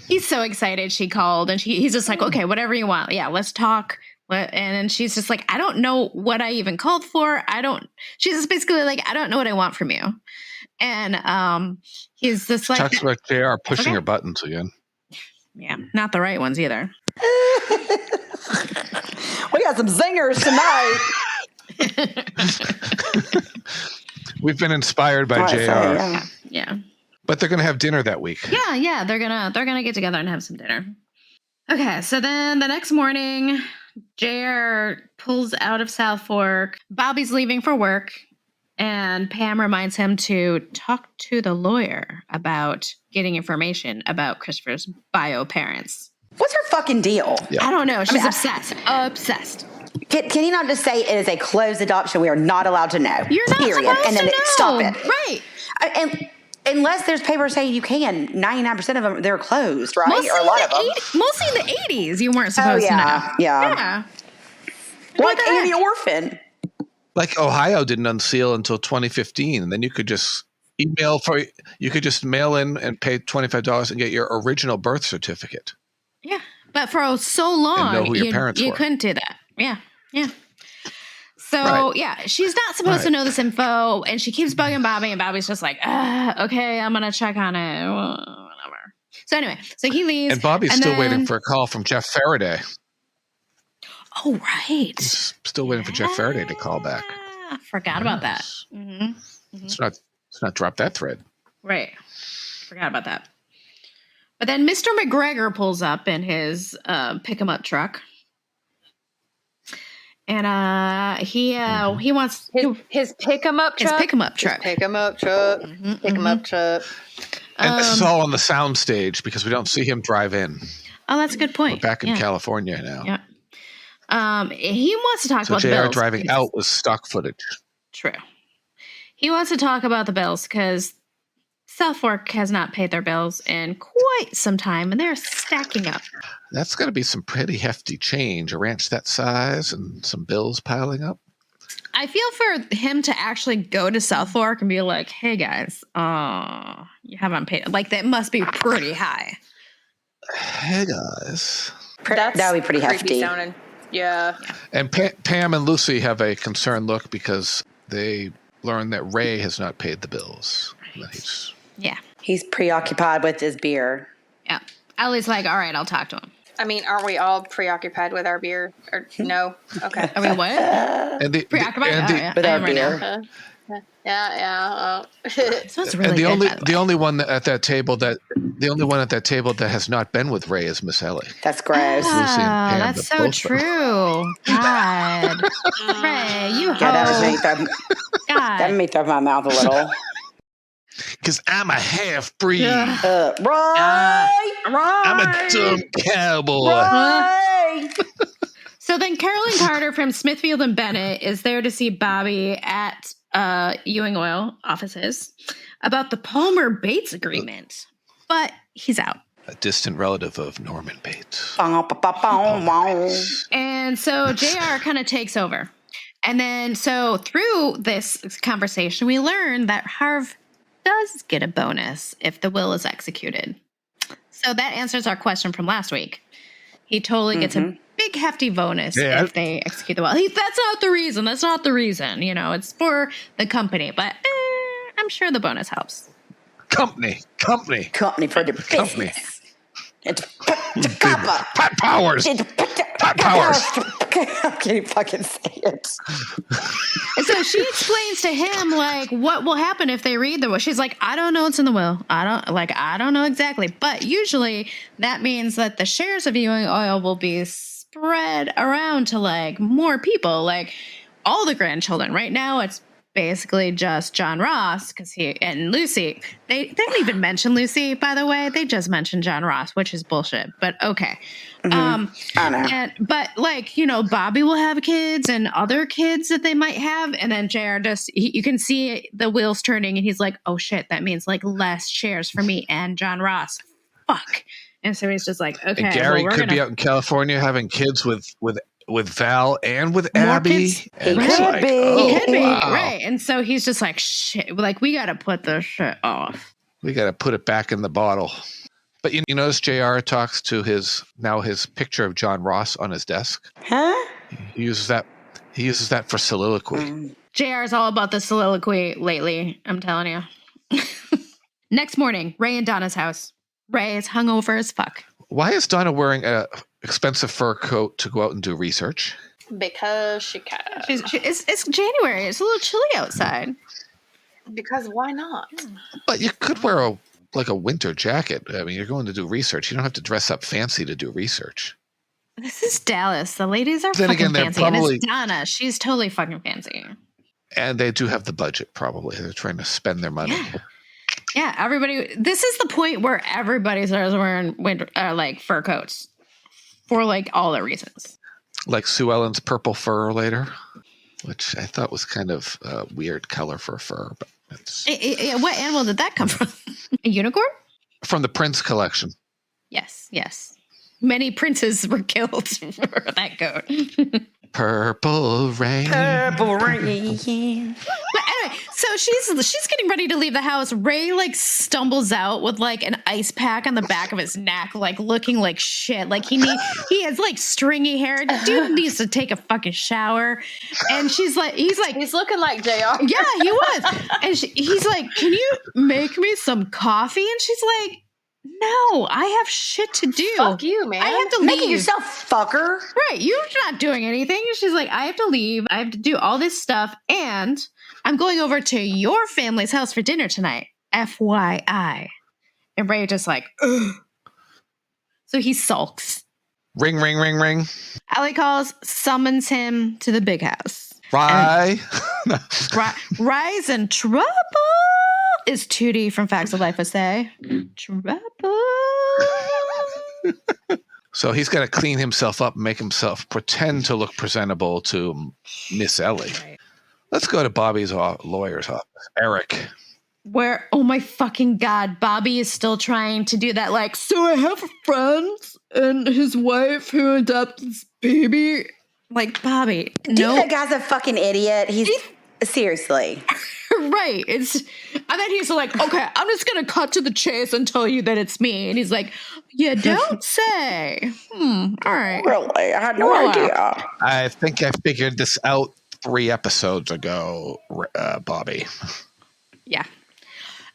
He's so excited she called, and he's just like, okay, whatever you want. Yeah, let's talk. And then she's just like, I don't know what I even called for. She's just basically like, I don't know what I want from you. And he's just like. Talks about JR pushing her buttons again. Yeah, not the right ones either. We got some zingers tonight. We've been inspired by JR. Yeah. But they're going to have dinner that week. Yeah, they're gonna get together and have some dinner. Okay, so then the next morning, JR pulls out of South Fork. Bobby's leaving for work, and Pam reminds him to talk to the lawyer about getting information about Christopher's bio parents. What's her fucking deal? Yeah. I don't know. She's obsessed. Obsessed. Can you not just say it is a closed adoption? We are not allowed to know. You're not supposed and then to know. Stop it. Right. And unless there's papers saying you can, 99% of them, they're closed, right? Mostly or a lot of them. Mostly in the 80s, you weren't supposed to know. Yeah. Like Amy Orphan. Like Ohio didn't unseal until 2015, and then you could just mail in and pay $25 and get your original birth certificate. Yeah, but for so long, and know who your parents you were. couldn't do that. Yeah. So, she's not supposed to know this info, and she keeps bugging Bobby, and Bobby's just like, okay, I'm going to check on it. Whatever. So anyway, he leaves. And Bobby's still waiting for a call from Jeff Faraday. Oh, right. He's still waiting for Jeff Faraday to call back. Forgot about that. Mm-hmm. Let's not drop that thread. Right. Forgot about that. But then Mr. McGregor pulls up in his pick-em-up truck. And he wants his pick-em-up truck. His pick-em-up truck. Pick-em-up truck. Pick-em-up truck. And this is all on the sound stage because we don't see him drive in. Oh, that's a good point. We're back in California now. Yeah. He wants to talk about the JR bills. driving out was stock footage. True. He wants to talk about the bills because South Fork has not paid their bills in quite some time, and they're stacking up. That's got to be some pretty hefty change. A ranch that size and some bills piling up. I feel for him to actually go to South Fork and be like, hey, guys, you haven't paid. Like, that must be pretty high. Hey, guys. That would be pretty hefty. Sounding. Yeah. And Pam and Lucy have a concerned look because they learned that Ray has not paid the bills. Right. He's preoccupied with his beer. Yeah. Ellie's like, all right, I'll talk to him. I mean, aren't we all preoccupied with our beer? Or no? Okay. Are we what? Preoccupied? With our beer. Yeah. This one's really and good, the only one at that table that The only one at that table that has not been with Ray is Miss Ellie. That's gross. Lucy and Pam, that's the so both- true. God. Ray, you Yeah, that was me. hoe. That God. made me throw my mouth a little. Because I'm a half-breed. Right. I'm a dumb cowboy. Right. So then Carolyn Carter from Smithfield and Bennett is there to see Bobby at Ewing Oil offices about the Palmer Bates agreement. But he's out. A distant relative of Norman Bates. And so JR kind of takes over. And then so through this conversation, we learn that Harv does get a bonus if the will is executed. So that answers our question from last week. He totally gets a big hefty bonus if they execute the will. That's not the reason. That's not the reason. You know, it's for the company. But I'm sure the bonus helps. Company for the Company. It's the copper. Pat Powers. Pat Powers. I can't fucking say it. And so she explains to him like what will happen if they read the will. She's like, I don't know what's in the will. I don't know exactly. But usually that means that the shares of Ewing Oil will be spread around to like more people, like all the grandchildren. Right now it's basically just John Ross because he and Lucy. They don't even mention Lucy, by the way. They just mention John Ross, which is bullshit. But okay. I know. But like, you know, Bobby will have kids and other kids that they might have. And then JR you can see the wheels turning and he's like, oh shit, that means like less shares for me and John Ross. Fuck. And so he's just like, okay. And Gary could be out in California having kids with Val and with Abby. He could be. He could be, right. And so he's just like, shit, like, we got to put this shit off. We got to put it back in the bottle. But you notice JR talks to his picture of John Ross on his desk. Huh? He uses that for soliloquy. JR is all about the soliloquy lately, I'm telling you. Next morning, Ray and Donna's house. Ray is hungover as fuck. Why is Donna wearing a expensive fur coat to go out and do research? Because she can. It's January. It's a little chilly outside. Because why not? But you could wear a winter jacket. I mean, you're going to do research. You don't have to dress up fancy to do research. This is Dallas. The ladies are Then fucking again, fancy. And it's Donna. She's totally fucking fancy. And they do have the budget, probably. They're trying to spend their money. Yeah, everybody. This is the point where everybody starts wearing winter, fur coats for like all the reasons. Like Sue Ellen's purple fur later, which I thought was kind of a weird color for a fur. But it's what animal did that come from? A unicorn? From the Prince collection. Yes. Many princes were killed for that coat. Purple rain. But anyway, so she's getting ready to leave the house. Ray like stumbles out with like an ice pack on the back of his neck, like looking like shit. Like he has like stringy hair. Dude needs to take a fucking shower. And he's looking like JR. Yeah, he was. And he's like, can you make me some coffee? And she's like, no, I have shit to do. Fuck you, man. I have to leave. Make it yourself, fucker. Right. You're not doing anything. She's like, I have to leave. I have to do all this stuff. And I'm going over to your family's house for dinner tonight. FYI. And Ray just like, ugh. So he sulks. Ring, ring, ring, ring. Allie calls, summons him to the big house. Rye. Rise in trouble is Tootie from Facts of Life would say. Trouble. So he's got to clean himself up and make himself pretend to look presentable to Miss Ellie. Right. Let's go to Bobby's lawyer's office. Eric. Where, oh my fucking God, Bobby is still trying to do that. Like, so I have a friend and his wife who adopted this baby. Like, Bobby. Do you think that guy's a fucking idiot? He's seriously. Right. And then he's like, okay, I'm just going to cut to the chase and tell you that it's me. And he's like, you don't say. All right. Really? I had no idea. I think I figured this out 3 episodes ago, Bobby. Yeah.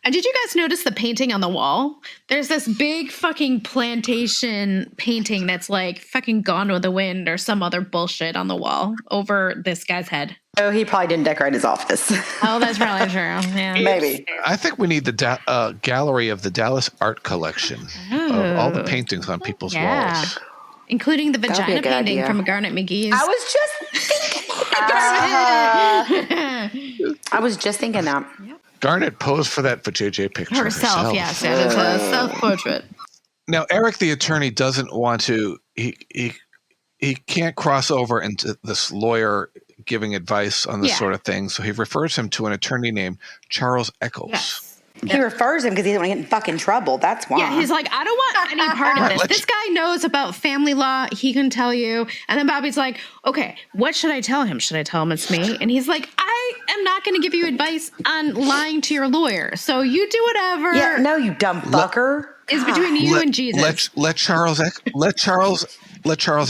And did you guys notice the painting on the wall? There's this big fucking plantation painting that's like fucking Gone with the Wind or some other bullshit on the wall over this guy's head. Oh, he probably didn't decorate his office. Oh, that's probably true. Yeah. Maybe. I think we need the gallery of the Dallas art collection of all the paintings on people's walls. Including the That'd be a vagina good painting idea. from Garnet McGee's. I was just thinking that. Garnet posed for that for JJ picture herself. Yes, it is a self-portrait. Now, Eric the attorney doesn't want to. He can't cross over into this lawyer giving advice on this sort of thing, so he refers him to an attorney named Charles Eccles. Yes. He refers him because he doesn't want to get in fucking trouble. That's why. Yeah, he's like, I don't want any part of this. This guy knows about family law. He can tell you. And then Bobby's like, okay, what should I tell him? Should I tell him it's me? And he's like, I am not going to give you advice on lying to your lawyer. So you do whatever. Yeah, no, you dumb fucker. Is between you and Jesus. Let Charles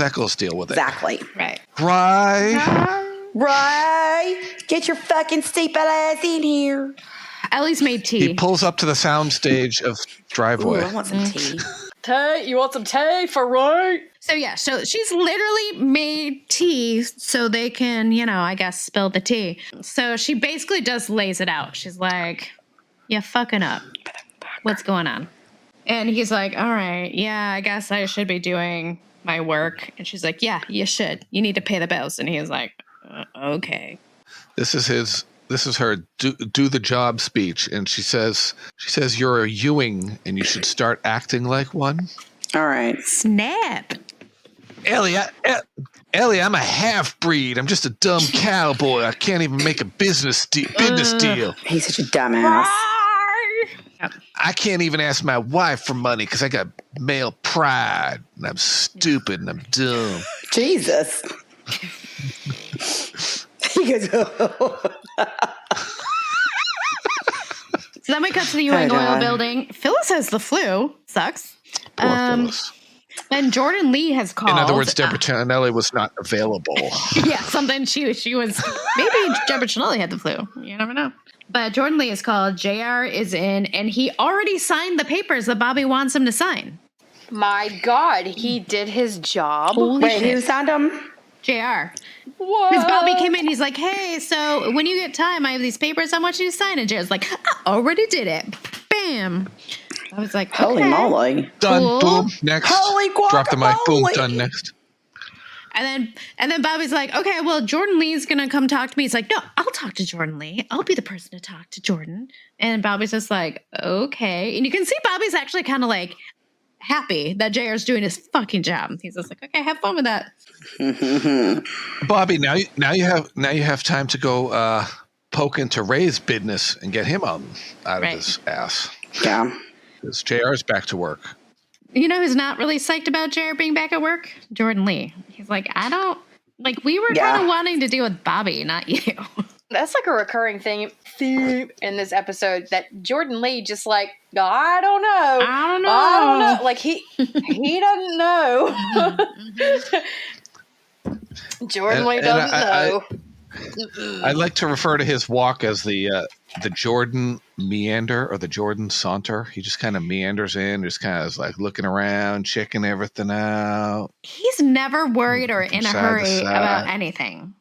Eccles deal with it. Exactly. Right. Right. Get your fucking stupid ass in here. Ellie's made tea. He pulls up to the soundstage of Driveway. Ooh, I want some tea. Tay, you want some tea for right? So she's literally made tea so they can, I guess, spill the tea. So she basically just lays it out. She's like, "You fucking up. What's going on?" And he's like, "All right, yeah, I guess I should be doing my work." And she's like, "Yeah, you should. You need to pay the bills." And he's like, "Okay." This is her do the job speech, and she says you're a Ewing and you should start acting like one. All right. Snap. Ellie, I'm a half breed. I'm just a dumb cowboy. I can't even make a business deal. He's such a dumbass. I can't even ask my wife for money because I got male pride, and I'm stupid and I'm dumb. Jesus. He goes, So then we cut to the Ewing Oil building. Phyllis has the flu. Sucks. Poor Phyllis. And Jordan Lee has called. In other words, Deborah Chanelli was not available. Yeah, something she was. Maybe Deborah Chanelli had the flu. You never know. But Jordan Lee is called. JR is in, and he already signed the papers that Bobby wants him to sign. My God, he did his job. Wait, who signed him? JR. What? Because Bobby came in, he's like, "Hey, so when you get time, I have these papers I want you to sign." And JR's like, "I already did it." Bam. I was like, Holy moly. Done. Cool. Boom. Next. Holy guacamole. Drop the mic. Boom. Done. Next. And then Bobby's like, "Okay, well, Jordan Lee's going to come talk to me." He's like, "No, I'll talk to Jordan Lee. I'll be the person to talk to Jordan." And Bobby's just like, "Okay." And you can see Bobby's actually kind of like happy that JR's doing his fucking job. He's just like, "Okay, have fun with that." Bobby, now you have time to go poke into Ray's business and get him out of his ass. Yeah. Because JR's back to work. You know who's not really psyched about JR being back at work? Jordan Lee. He's like, I don't, like, we were kind of wanting to deal with Bobby, not you. That's like a recurring theme in this episode that Jordan Lee just like, I don't know. Like he doesn't know. Jordan Lee doesn't know. I like to refer to his walk as the Jordan meander or the Jordan saunter. He just kind of meanders in, just kind of like looking around, checking everything out. He's never worried or in a hurry about anything.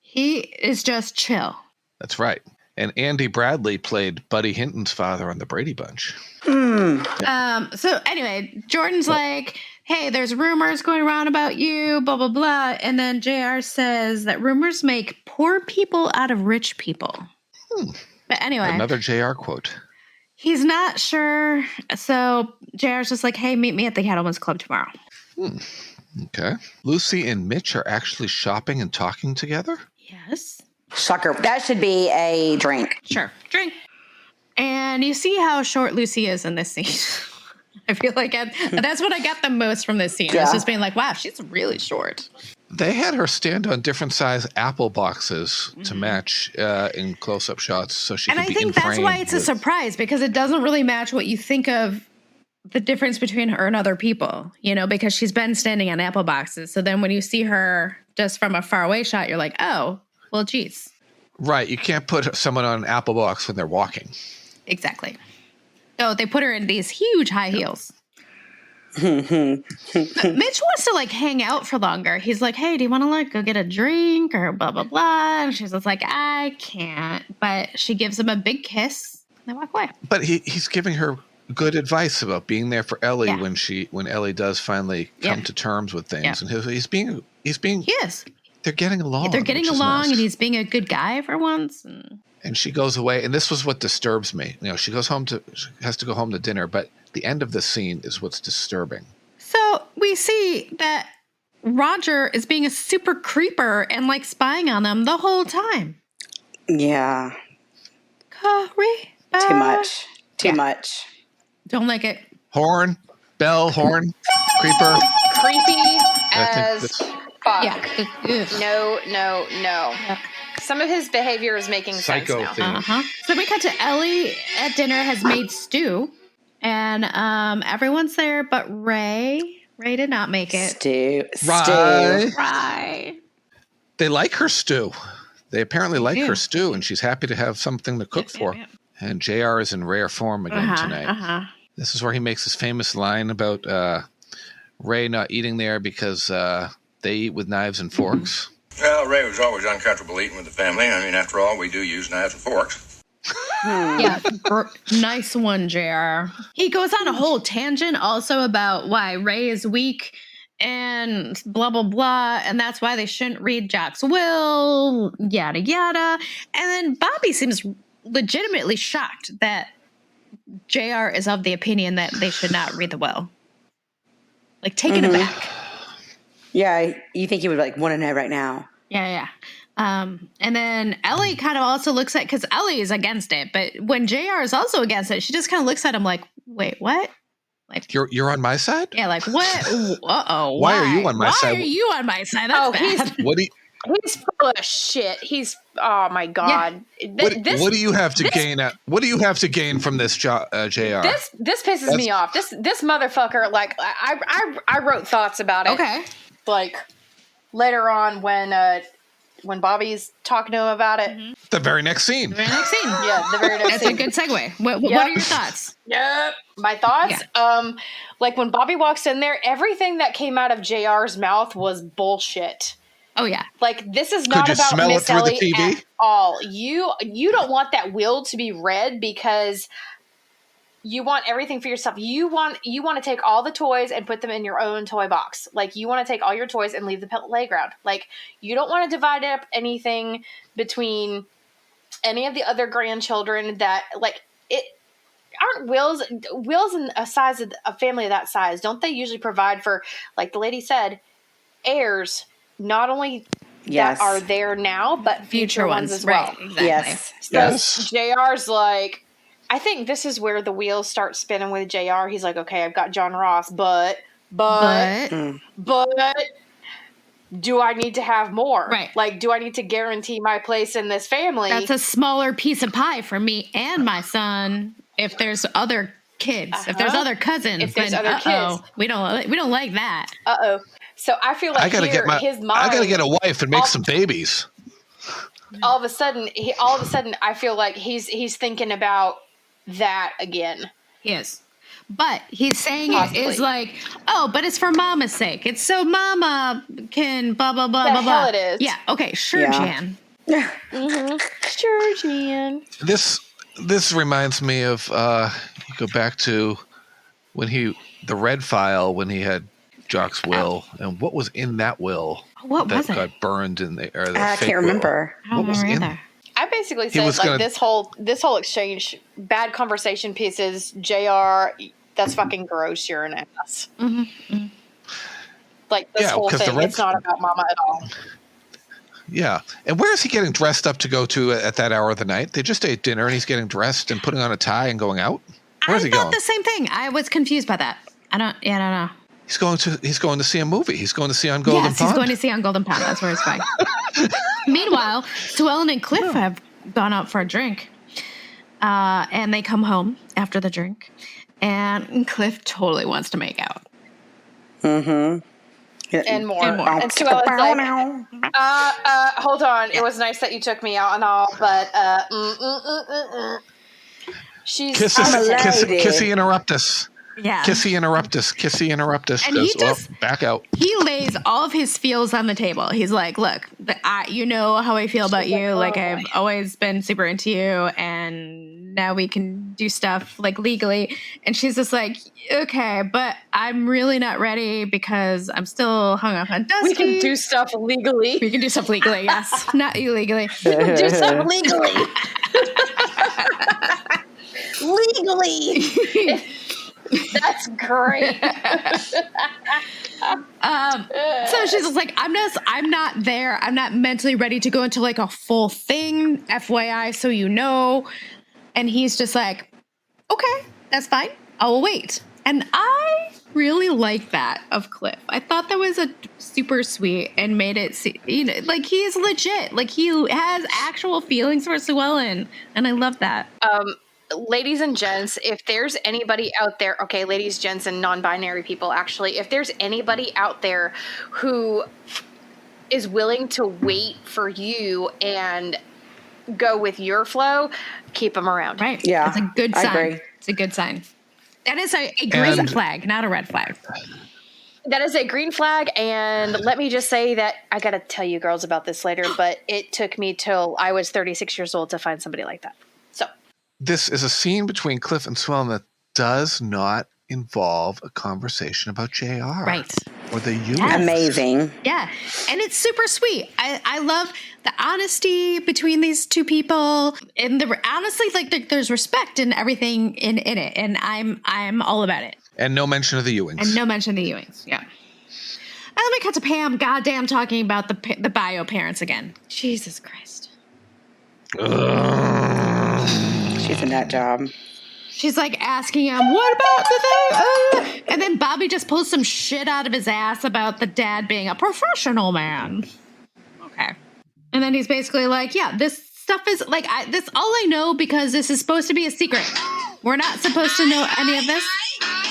He is just chill. That's right. And Andy Bradley played Buddy Hinton's father on the Brady Bunch. So anyway, Jordan's like, "Hey, there's rumors going around about you, blah, blah, blah." And then JR says that rumors make poor people out of rich people. But anyway. Another JR quote. He's not sure. So JR's just like, "Hey, meet me at the Cattleman's Club tomorrow." Okay. Lucy and Mitch are actually shopping and talking together? Yes. Sucker. That should be a drink. Sure. Drink. And you see how short Lucy is in this scene. I feel like that's what I got the most from this scene. Yeah. It's just being like, wow, she's really short. They had her stand on different size apple boxes to match in close-up shots so she could be in frame. And I think that's why it's a surprise, because it doesn't really match what you think of the difference between her and other people, because she's been standing on apple boxes. So then when you see her just from a far away shot, you're like, oh, well, geez. Right. You can't put someone on an apple box when they're walking. Exactly. So they put her in these huge high heels. Mitch wants to like hang out for longer. He's like, hey, do you want to like go get a drink or blah, blah, blah. And she's just like, I can't. But she gives him a big kiss. And they walk away. But he's giving her good advice about being there for Ellie when Ellie does finally come to terms with things. And he's being He is. They're getting along. They're getting along, nice. And he's being a good guy for once. And she goes away, and this was what disturbs me. She has to go home to dinner, but the end of the scene is what's disturbing. So we see that Roger is being a super creeper and like spying on them the whole time. Yeah. Creeper. Too much. Don't like it. Horn, bell, horn, creeper. Creepy as fuck. Yeah. No. Some of his behavior is making sense now. So we cut to Ellie at dinner has made stew, and everyone's there but Ray. Ray did not make it. Stew. Right. They like her stew. They apparently like her stew, and she's happy to have something to cook for. Yeah. And JR is in rare form again tonight. This is where he makes his famous line about Ray not eating there because they eat with knives and forks. Well, Ray was always uncomfortable eating with the family. I mean, after all, we do use knives and forks. Yeah, nice one, JR. He goes on a whole tangent also about why Ray is weak and blah, blah, blah. And that's why they shouldn't read Jack's will, yada, yada. And then Bobby seems legitimately shocked that JR is of the opinion that they should not read the will. Like, taken aback. Yeah, you think he would like want to know right now. Yeah. And then Ellie kind of also looks at, because Ellie is against it, but when JR is also against it, she just kind of looks at him like, wait, what? Like, you're on my side? Yeah, like, what? Uh-oh. Why are you on my side? Why are you on my side? That's bad. He's full of shit. Oh my God. Yeah. What do you have to gain? What do you have to gain from this, JR? This pisses me off. This motherfucker. Like, I wrote thoughts about it. Okay. Like later on when Bobby's talking to him about it. Mm-hmm. The very next scene. Yeah, the very next scene. That's a good segue. What are your thoughts? Yep. My thoughts? Yeah. Like when Bobby walks in there, everything that came out of JR's mouth was bullshit. Oh yeah. Like, this is not about Miss Ellie at all. You don't want that will to be read because you want everything for yourself. You want to take all the toys and put them in your own toy box. Like, you want to take all your toys and leave the playground. Like, you don't want to divide up anything between any of the other grandchildren that, like, it aren't wills in a family of that size. Don't they usually provide for, like the lady said, heirs, not only that are there now, but future ones as well. Right, exactly. Yes. So JR's like, I think this is where the wheels start spinning with JR. He's like, okay, I've got John Ross, but do I need to have more? Right. Like, do I need to guarantee my place in this family? That's a smaller piece of pie for me and my son. If there's other kids, if there's other cousins, if there's other kids, we don't like that. So I feel like his mind. I gotta get a wife and make some babies. All of a sudden, I feel like he's thinking about that again. Yes. But he's saying it is like, but it's for mama's sake. It's so mama can blah, blah, blah, blah, blah. It is. Yeah. Okay. Sure, Jan. Mm-hmm. Sure, Jan. This reminds me of, you go back to when the red file, when he had Jock's will, and what was in that will? What was it? That got burned in the I can't remember. I don't remember either. I basically said, like, this whole exchange, bad conversation pieces, JR, that's fucking gross, you're an ass. Mm-hmm. Mm-hmm. Like, this whole thing, it's not about mama at all. Yeah. And where is he getting dressed up to go to at that hour of the night? They just ate dinner and he's getting dressed and putting on a tie and going out? Where's he going? I thought the same thing. I was confused by that. I don't know. He's going to see a movie. He's going to see On Golden Pond. Yes, he's going to see On Golden Pond. That's where he's going. Meanwhile, Sue Ellen and Cliff have gone out for a drink. And they come home after the drink. And Cliff totally wants to make out. Mm-hmm. And more. And Sue Ellen's like, hold on. It was nice that you took me out and all, but she's Kissy interrupt us. Yeah. Kissy interruptus. And he goes, just back out. He lays all of his feels on the table. He's like, look, you know how I feel about you. Like, I've always been super into you, and now we can do stuff like legally. And she's just like, okay, but I'm really not ready because I'm still hung up on Dusky. We can do stuff legally. We can do stuff legally, yes. Not illegally. We can do stuff legally. Legally. That's great. So she's just like, I'm not there. I'm not mentally ready to go into like a full thing, FYI, so you know. And he's just like, okay, that's fine. I will wait. And I really like that of Cliff. I thought that was a super sweet and made it like he's legit. Like he has actual feelings for Sue Ellen. And I love that. Ladies and gents, if there's anybody out there, okay, ladies, gents, and non-binary people, actually, if there's anybody out there who is willing to wait for you and go with your flow, keep them around. Right. Yeah. It's a good sign. I agree. It's a good sign. That is a green flag, not a red flag. That is a green flag, and let me just say that I got to tell you girls about this later, but it took me till I was 36 years old to find somebody like that. So. This is a scene between Cliff and Sue Ellen that does not involve a conversation about JR. Right. Or the Ewing. Yes. Amazing. Yeah. And it's super sweet. I love the honesty between these two people. And honestly, like there's respect and everything in it. And I'm all about it. And no mention of the Ewings. Yeah. And then we cut to Pam goddamn talking about the bio parents again. Jesus Christ. She's a nut job. She's like asking him, what about the thing? And then Bobby just pulls some shit out of his ass about the dad being a professional man. Okay. And then he's basically like, yeah, this stuff is like, this all I know because this is supposed to be a secret. We're not supposed to know any of this.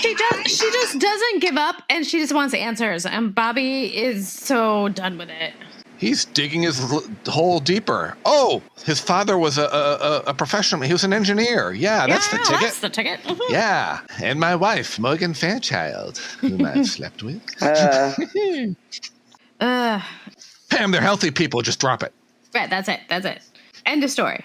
She just doesn't give up and she just wants answers. And Bobby is so done with it. He's digging his hole deeper. Oh, his father was a professional. He was an engineer. Yeah, that's the ticket. That's the ticket. Mm-hmm. Yeah, and my wife, Morgan Fairchild, whom I've slept with. Pam, they're healthy people. Just drop it. Right, that's it. End of story.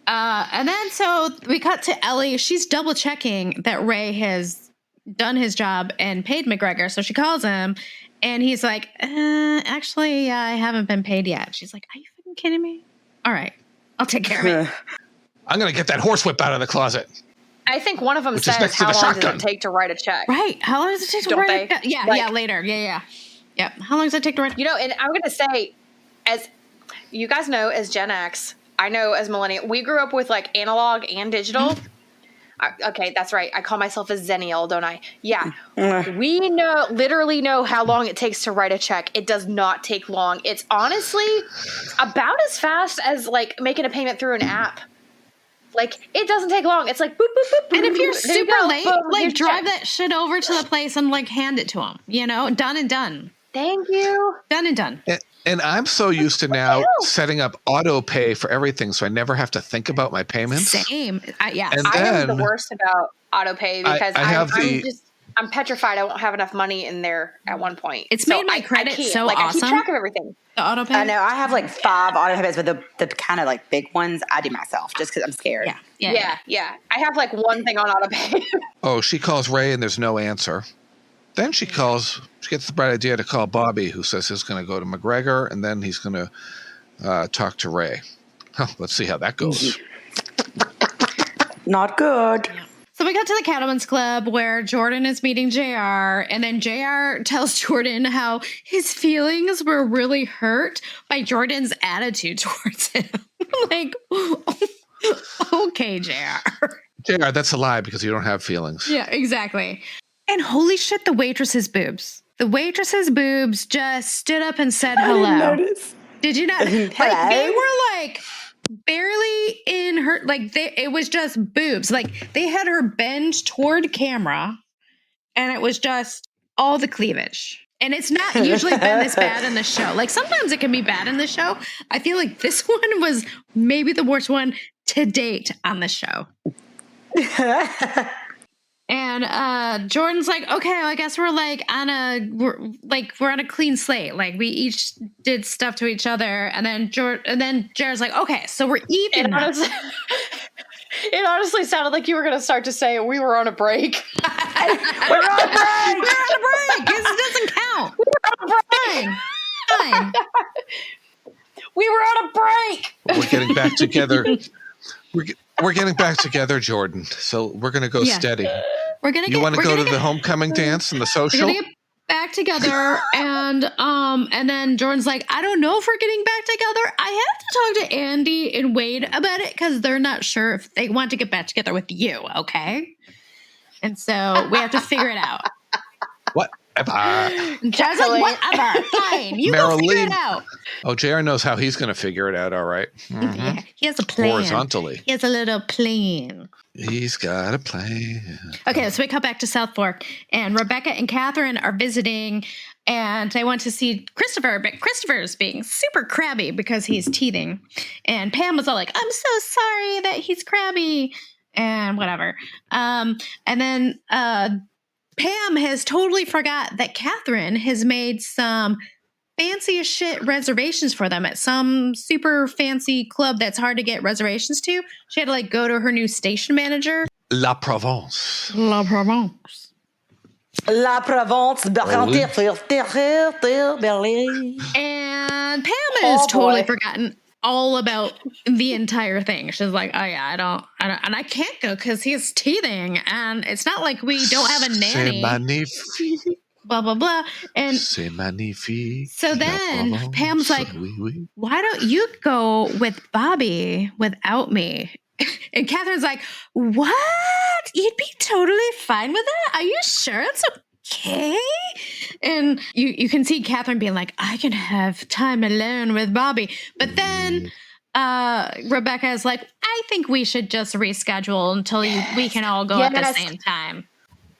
And then so we cut to Ellie. She's double checking that Ray has done his job and paid McGregor. So she calls him. And he's like, actually, I haven't been paid yet. She's like, are you fucking kidding me? All right, I'll take care of it. I'm going to get that horsewhip out of the closet. I think one of them says, how long does it take to write a check? Right. How long does it take to write a check? Yeah, later. Yeah. How long does it take to write a check? You know, and I'm going to say, as you guys know, as Gen X, I know as millennial, we grew up with like analog and digital. Okay, that's right. I call myself a Zennial, don't I? Yeah. We literally know how long it takes to write a check. It does not take long. It's honestly about as fast as like making a payment through an app. Like, it doesn't take long. It's like, boop, boop, boop, boop. And if you're super late, boom, like drive that shit over to the place and like hand it to them, you know, done and done. Thank you. Done and done. And I'm so used to now setting up auto pay for everything, so I never have to think about my payments. Same. Yeah. And I then, am the worst about auto pay because I'm petrified I won't have enough money in there at one point. It's made my credit so awesome. I keep track of everything. The auto pay? I know. I have like 5 auto pays, but the kind of like big ones I do myself just because I'm scared. Yeah. I have like one thing on auto pay. Oh, she calls Ray and there's no answer. Then she gets the bright idea to call Bobby, who says he's going to go to McGregor, and then he's going to talk to Ray. Let's see how that goes. Not good. So we got to the Cattlemen's Club where Jordan is meeting JR, and then JR tells Jordan how his feelings were really hurt by Jordan's attitude towards him. Like, okay, JR. JR, that's a lie because you don't have feelings. Yeah, exactly. And holy shit, the waitress's boobs. The waitress's boobs just stood up and said hello. I didn't notice. Did you not? Like, they were like barely in her, like it was just boobs. Like they had her bend toward camera and it was just all the cleavage. And it's not usually been this bad in the show. Like sometimes it can be bad in the show. I feel like this one was maybe the worst one to date on the show. And Jordan's like, okay, well, I guess we're on a clean slate. Like we each did stuff to each other, and then Jared's like, okay, so we're even. It honestly sounded like you were going to start to say we were on a break. We're on a break. This doesn't count. We were on a break. Fine. We were on a break. We're getting back together. We're getting back together, Jordan. So we're going to go steady. You want to go to the homecoming dance and the social? We're gonna get back together, and then Jordan's like, I don't know if we're getting back together. I have to talk to Andy and Wade about it because they're not sure if they want to get back together with you. Okay, and so we have to figure it out. Jared's like, whatever, fine. You go figure it out. Oh, JR knows how he's going to figure it out. All right. Mm-hmm. Yeah, he has a plan. Horizontally. He has a little plan. He's got a plan. Okay, so we come back to South Fork, and Rebecca and Catherine are visiting, and they want to see Christopher, but Christopher's being super crabby because he's teething. And Pam was all like, I'm so sorry that he's crabby, and whatever. And then Pam has totally forgot that Catherine has made some fancy as shit reservations for them at some super fancy club that's hard to get reservations to. She had to go to her new station manager. La Provence. La Provence. And Pam has totally forgotten all about the entire thing. She's like, oh yeah, I don't, and I can't go because he's teething, and it's not like we don't have a nanny. C'est magnifique. Blah blah blah. And c'est magnifique. So then Pam's like, why don't you go with Bobby without me? And Catherine's like, what? You'd be totally fine with that? Are you sure it's okay? And you can see Catherine being like, I can have time alone with Bobby. But then Rebecca is like, I think we should just reschedule until we can all go at the same time.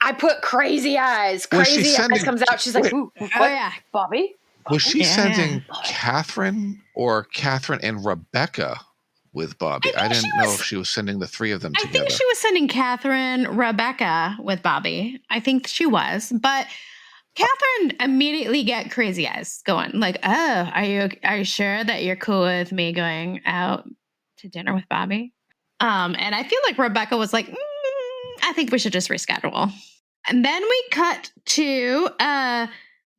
I put crazy eyes. Crazy eyes comes out. She's like, ooh, what? Oh yeah, Bobby? Was she sending Catherine or Catherine and Rebecca with Bobby? I didn't know if she was sending the three of them together. I think she was sending Catherine, Rebecca with Bobby. I think she was. But Catherine immediately got crazy eyes going like, oh, are you sure that you're cool with me going out to dinner with Bobby? And I feel like Rebecca was like, I think we should just reschedule. And then we cut to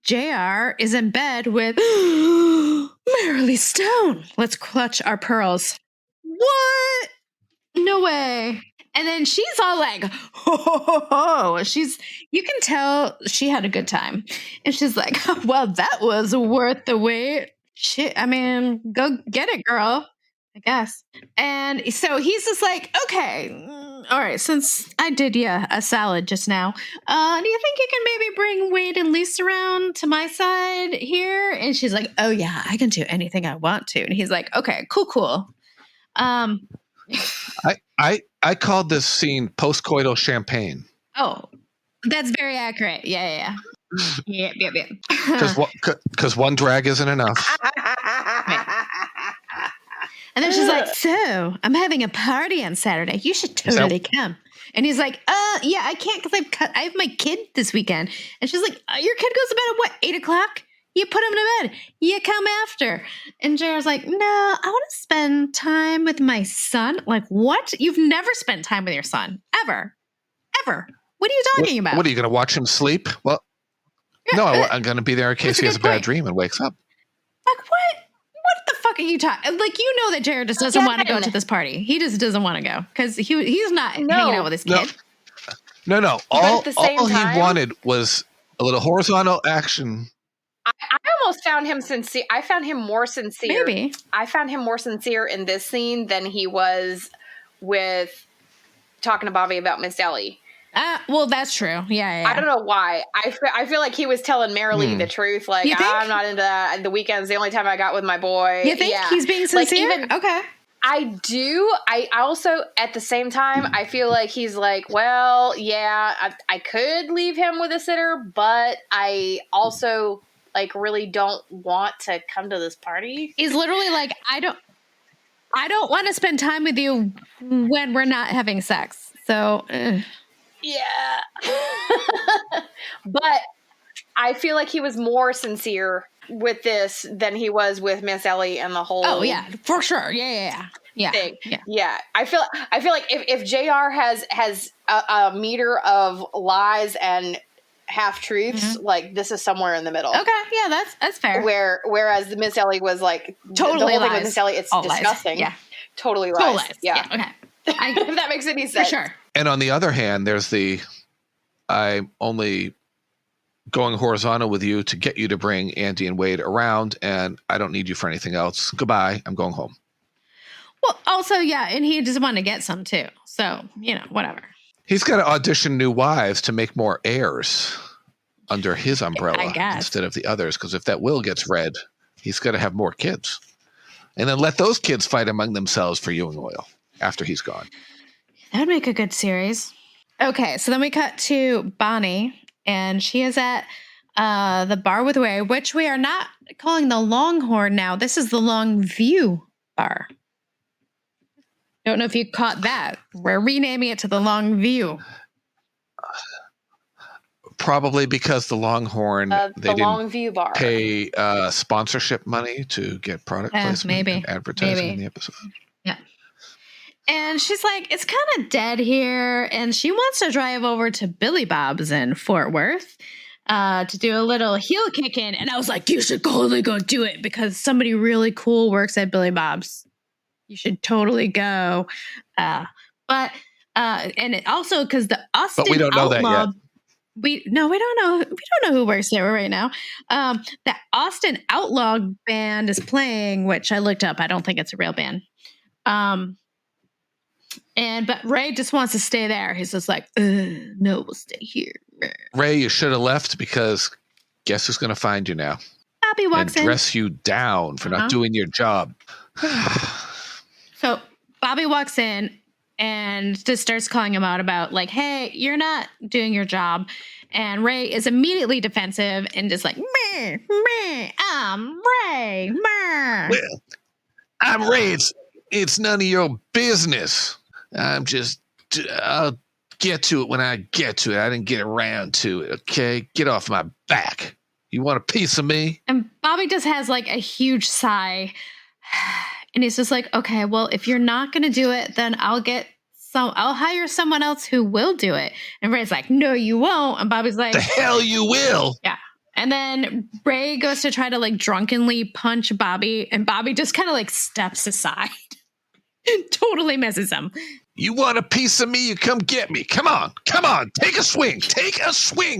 JR is in bed with Marilee Stone. Let's clutch our pearls. What? No way. And then she's all like, ho, ho, ho, ho. You can tell she had a good time. And she's like, well, that was worth the wait. Shit, I mean, go get it, girl, I guess. And so he's just like, okay, all right, since I did you a salad just now, do you think you can maybe bring Wade and Lisa around to my side here? And she's like, oh yeah, I can do anything I want to. And he's like, okay, cool. I called this scene postcoital champagne. Oh, that's very accurate. Yeah. Yep. Because one drag isn't enough. And then she's like, so I'm having a party on Saturday. You should totally come. And he's like, yeah, I can't because I have my kid this weekend. And she's like, your kid goes to bed at what, 8 o'clock? You put him to bed. You come after. And JR's like, no, I want to spend time with my son. Like, what? You've never spent time with your son. Ever. What are you talking about? What, are you going to watch him sleep? Well, no, I'm going to be there in case he has a bad dream and wakes up. Like, what? What the fuck are you talking? Like, you know that Jared just doesn't want to go to this party. He just doesn't want to go because he's not hanging out with his kid. No. All he wanted was a little horizontal action. I almost found him sincere. I found him more sincere. Maybe. I found him more sincere in this scene than he was with talking to Bobby about Miss Ellie. Well, that's true. Yeah. I don't know why. I feel like he was telling Marilee the truth. Like, I'm not into that. The weekend's the only time I got with my boy. You think he's being sincere? Okay. I do. I also, at the same time, I feel like he's like, well, yeah, I could leave him with a sitter, but I also really don't want to come to this party. He's literally like, I don't want to spend time with you when we're not having sex. So Yeah. But I feel like he was more sincere with this than he was with Miss Ellie and the whole. Oh yeah, for sure. Yeah. Thing. Yeah. I feel like if JR has a meter of lies and half truths, like this is somewhere in the middle. Okay, yeah, that's fair. Whereas the Miss Ellie was like totally the whole lies. thing with Miss Ellie, it's all disgusting. Lies. Yeah, totally lies. Total lies. Yeah. Okay. If that makes any sense. For sure. And on the other hand, there's I'm only going horizontal with you to get you to bring Andy and Wade around, and I don't need you for anything else. Goodbye. I'm going home. Well, also, yeah, and he just wanted to get some too. So, whatever. He's got to audition new wives to make more heirs under his umbrella instead of the others, because if that will gets read, he's got to have more kids. And then let those kids fight among themselves for Ewing Oil after he's gone. That'd make a good series. Okay, so then we cut to Bonnie, and she is at the bar with Ray, which we are not calling the Longhorn now. This is the Longview bar. Don't know if you caught that. We're renaming it to the Longview. Probably because the Longhorn, they didn't Longview bar. pay sponsorship money to get product placement and advertising in the episode. Yeah. And she's like, it's kind of dead here. And she wants to drive over to Billy Bob's in Fort Worth to do a little heel kicking. And I was like, you should totally go do it because somebody really cool works at Billy Bob's. You should totally go. And it also because the Austin but we don't know Outlaw, that yet. We don't know. We don't know who works there right now. The Austin Outlaw band is playing, which I looked up. I don't think it's a real band. But Ray just wants to stay there. He's just like, no, we'll stay here. Ray, you should have left because guess who's going to find you now? Bobby walks in. Dress you down for not doing your job. So Bobby walks in and just starts calling him out about like, hey, you're not doing your job. And Ray is immediately defensive and just like, meh, I'm Ray, meh. Well, I'm Ray. It's none of your business. I'll get to it when I get to it. I didn't get around to it, okay? Get off my back. You want a piece of me? And Bobby just has like a huge sigh. And he's just like, okay, well, if you're not going to do it, then I'll hire someone else who will do it. And Ray's like, no, you won't. And Bobby's like, the hell you will. Yeah. And then Ray goes to try to like drunkenly punch Bobby. And Bobby just kind of like steps aside. Totally misses him. You want a piece of me? You come get me. Come on. Take a swing.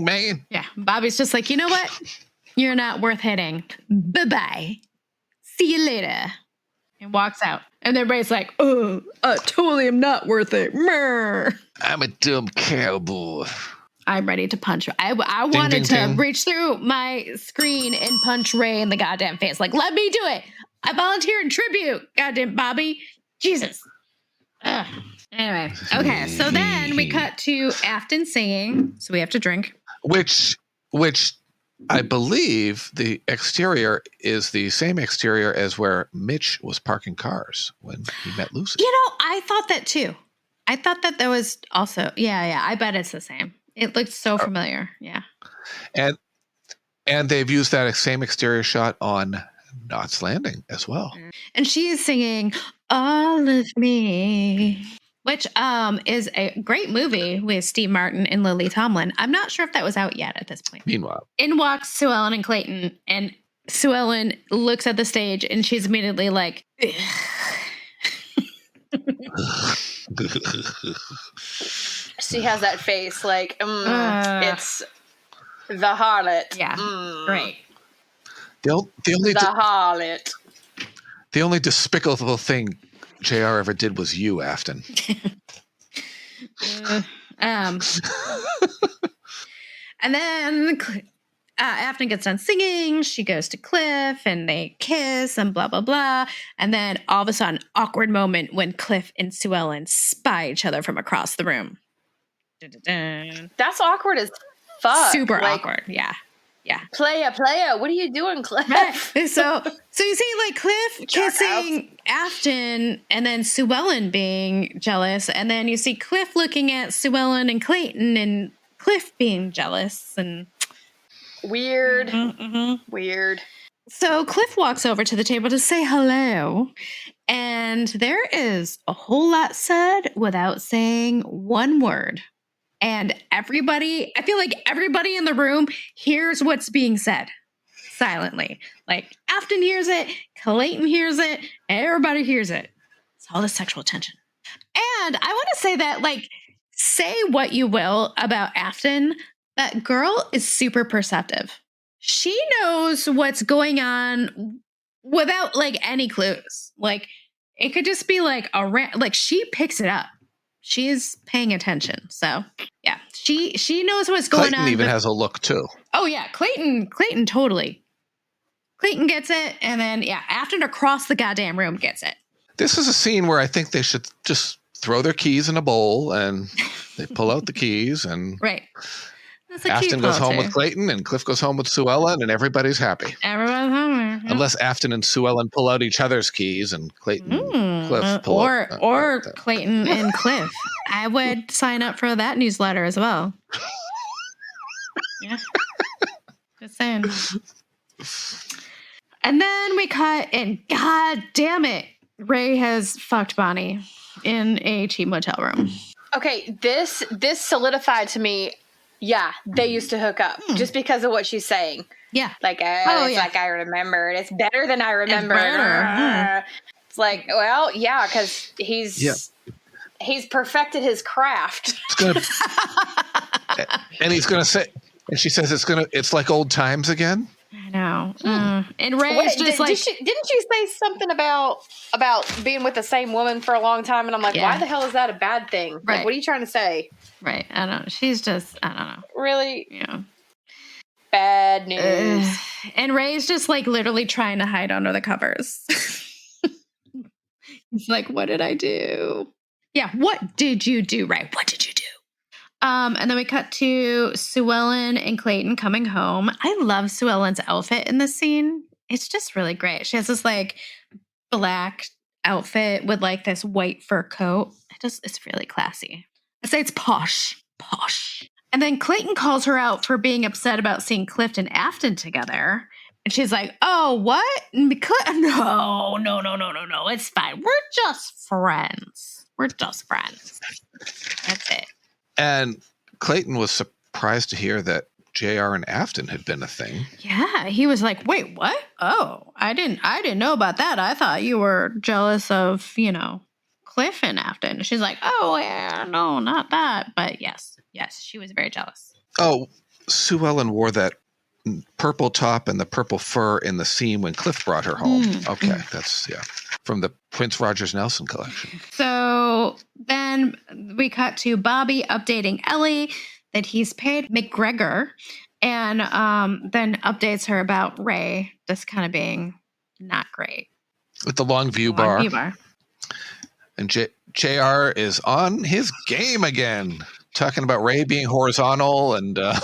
Man. Yeah. Bobby's just like, you know what? You're not worth hitting. Bye-bye. See you later. And walks out. And then Ray's like, oh, I totally am not worth it. Mer. I'm a dumb cowboy. I'm ready to punch. I wanted to reach through my screen and punch Ray in the goddamn face. Like, let me do it. I volunteer in tribute. Goddamn Bobby. Jesus. Ugh. Anyway. Okay. So then we cut to Afton singing. So we have to drink. Which I believe the exterior is the same exterior as where Mitch was parking cars when he met Lucy. I thought that too. I thought that there was also, yeah. I bet it's the same. It looked so familiar. Yeah. And they've used that same exterior shot on Knots Landing as well. And she is singing All of Me, which is a great movie with Steve Martin and Lily Tomlin. I'm not sure if that was out yet at this point. Meanwhile, in walks Sue Ellen and Clayton, and Sue Ellen looks at the stage and she's immediately like, she has that face like, it's the harlot. Yeah, great. The harlot. The only despicable thing JR ever did was you, Afton. And then Afton gets done singing. She goes to Cliff and they kiss and blah, blah, blah. And then all of a sudden, awkward moment when Cliff and Sue Ellen spy each other from across the room. That's awkward as fuck. Super awkward. Yeah. Yeah. Playa, what are you doing, Cliff? Right. So you see, like, Cliff kissing Afton, and then Sue Ellen being jealous, and then you see Cliff looking at Sue Ellen and Clayton, and Cliff being jealous, and weird. Weird. So Cliff walks over to the table to say hello, and there is a whole lot said without saying one word. And everybody, I feel like everybody in the room hears what's being said silently. Like, Afton hears it, Clayton hears it, everybody hears it. It's all the sexual tension. And I want to say that, like, say what you will about Afton, that girl is super perceptive. She knows what's going on without, like, any clues. Like, it could just be like like, she picks it up. She's paying attention. So, yeah, she knows what's going on. Clayton even has a look too. Oh yeah, Clayton totally. Clayton gets it, and then Afton across the goddamn room gets it. This is a scene where I think they should just throw their keys in a bowl, and they pull out the keys, and right. Afton goes home with Clayton, and Cliff goes home with Sue Ellen, and everybody's happy. Everybody's happy. Unless Afton and Sue Ellen pull out each other's keys, and Clayton and Cliff pull out. Or Clayton and Cliff. I would sign up for that newsletter as well. Yeah. Just saying. And then we cut, and god damn it, Ray has fucked Bonnie in a cheap motel room. Okay, this solidified to me. Yeah, they used to hook up just because of what she's saying. Yeah. Like, like I remembered. It's better than I remembered. It's like, well, yeah, because he's perfected his craft. And he's gonna say, and she says it's like old times again. I know. And Ray's just like, didn't she say something about being with the same woman for a long time? And I'm like, why the hell is that a bad thing? Right. Like, what are you trying to say? Right. I don't know. She's just, I don't know. Really? Yeah. Bad news. And Ray's just like literally trying to hide under the covers. He's like, what did I do? Yeah. What did you do, Ray? What did you do? And then we cut to Sue Ellen and Clayton coming home. I love Sue Ellen's outfit in this scene. It's just really great. She has this like black outfit with like this white fur coat. It's really classy. I say it's posh. And then Clayton calls her out for being upset about seeing Clift and Afton together. And she's like, oh, what? No. It's fine. We're just friends. That's it. And Clayton was surprised to hear that JR and Afton had been a thing. Yeah, he was like, wait, what? Oh, I didn't know about that. I thought you were jealous of, Cliff and Afton. She's like, oh, yeah, no, not that. But yes, she was very jealous. Oh, Sue Ellen wore that purple top and the purple fur in the scene when Cliff brought her home. Okay, that's, from the Prince Rogers Nelson collection. So then we cut to Bobby updating Ellie that he's paid McGregor, and then updates her about Ray just kind of being not great. With the long view bar. And JR is on his game again, talking about Ray being horizontal and... All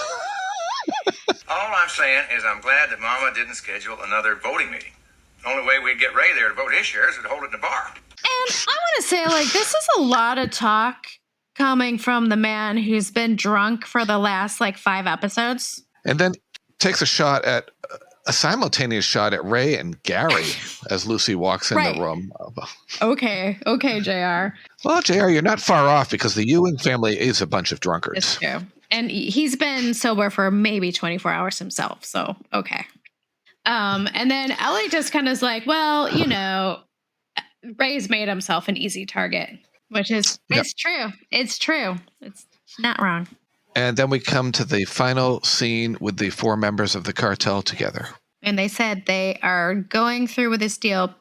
I'm saying is I'm glad that Mama didn't schedule another voting meeting. The only way we'd get Ray there to vote his shares is to hold it in the bar. And I want to say, like, this is a lot of talk coming from the man who's been drunk for the last, 5 episodes. And then takes a simultaneous shot at Ray and Gary as Lucy walks in the room. Okay, JR. Well, JR, you're not far off because the Ewing family is a bunch of drunkards. It's true. And he's been sober for maybe 24 hours himself, so okay. And then Ellie just kind of is like, well, Ray's made himself an easy target, which is, it's true. It's true. It's not wrong. And then we come to the final scene with the 4 members of the cartel together. And they said they are going through with this deal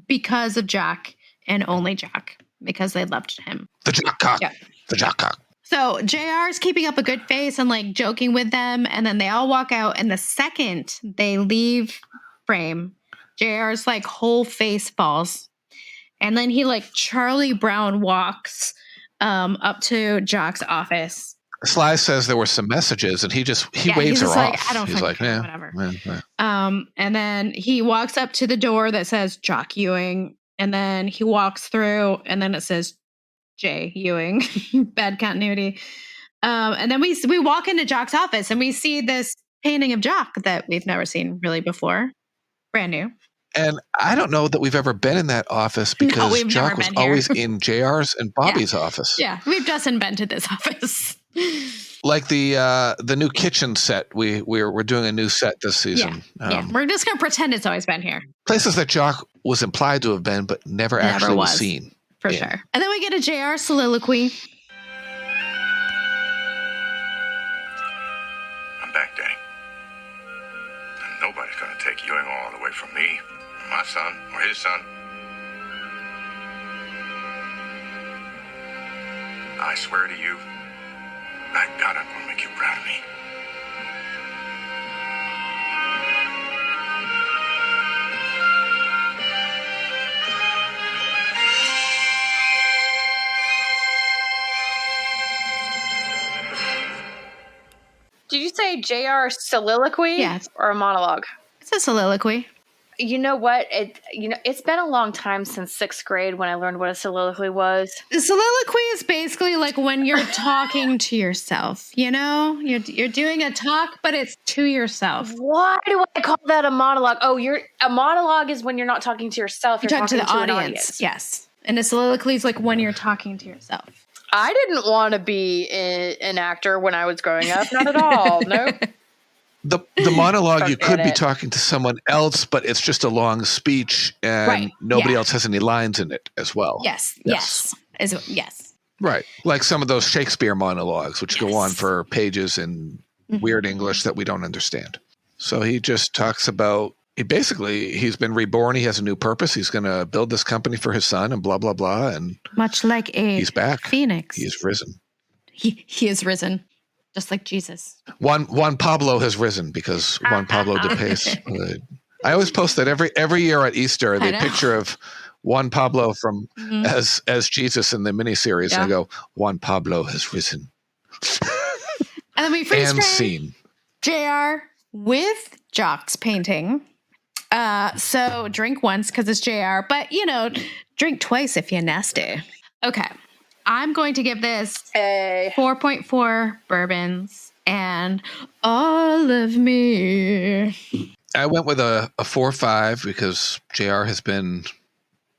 because of Jack and only Jack, because they loved him. The Jack cock. Yeah. The Jack cock. So JR's keeping up a good face and joking with them. And then they all walk out. And the second they leave frame, JR's whole face falls. And then he Charlie Brown walks up to Jock's office. Sly says there were some messages, and he waves her like, off. I don't he's like, care, yeah, whatever. Yeah. And then he walks up to the door that says Jock Ewing, and then he walks through, and then it says J Ewing. Bad continuity. And then we walk into Jock's office, and we see this painting of Jock that we've never seen really before, brand new. And I don't know that we've ever been in that office because Jock was always in JR's and Bobby's office. Yeah, we've just invented this office. Like the new kitchen set, we're doing a new set this season. Yeah, we're just gonna pretend it's always been here. Places that Jock was implied to have been, but never actually was seen. For sure. And then we get a JR soliloquy. I'm back, Daddy. And nobody's gonna take Ewing Oil away from me, or my son, or his son. I swear to you, by God, I'm gonna make you proud of me. Did you say JR soliloquy? Yes. Or a monologue? It's a soliloquy. You know what? It's been a long time since 6th grade when I learned what a soliloquy was. The soliloquy is basically like when you're talking to yourself, you know? You're doing a talk, but it's to yourself. Why do I call that a monologue? Oh, a monologue is when you're not talking to yourself. You're talking to the audience. Yes. And a soliloquy is like when you're talking to yourself. I didn't want to be an actor when I was growing up. Not at all. Nope. The monologue, you could be talking to someone else, but it's just a long speech, and nobody else has any lines in it as well. Yes. Right. Like some of those Shakespeare monologues, which go on for pages in weird English that we don't understand. So he just talks about, he's been reborn. He has a new purpose. He's going to build this company for his son and blah, blah, blah. And much like he's back. Phoenix. He is risen. He is risen. Just like Jesus. Juan Pablo has risen because Juan Pablo de Pace. I always post that every year at Easter, the picture of Juan Pablo from as Jesus in the miniseries. And I go, Juan Pablo has risen. And then we freeze and frame scene. JR with Jock's painting. So drink once because it's JR, but drink twice if you're nasty. Okay. I'm going to give this 4.4 bourbons and all of me. I went with a 4.5 because JR has been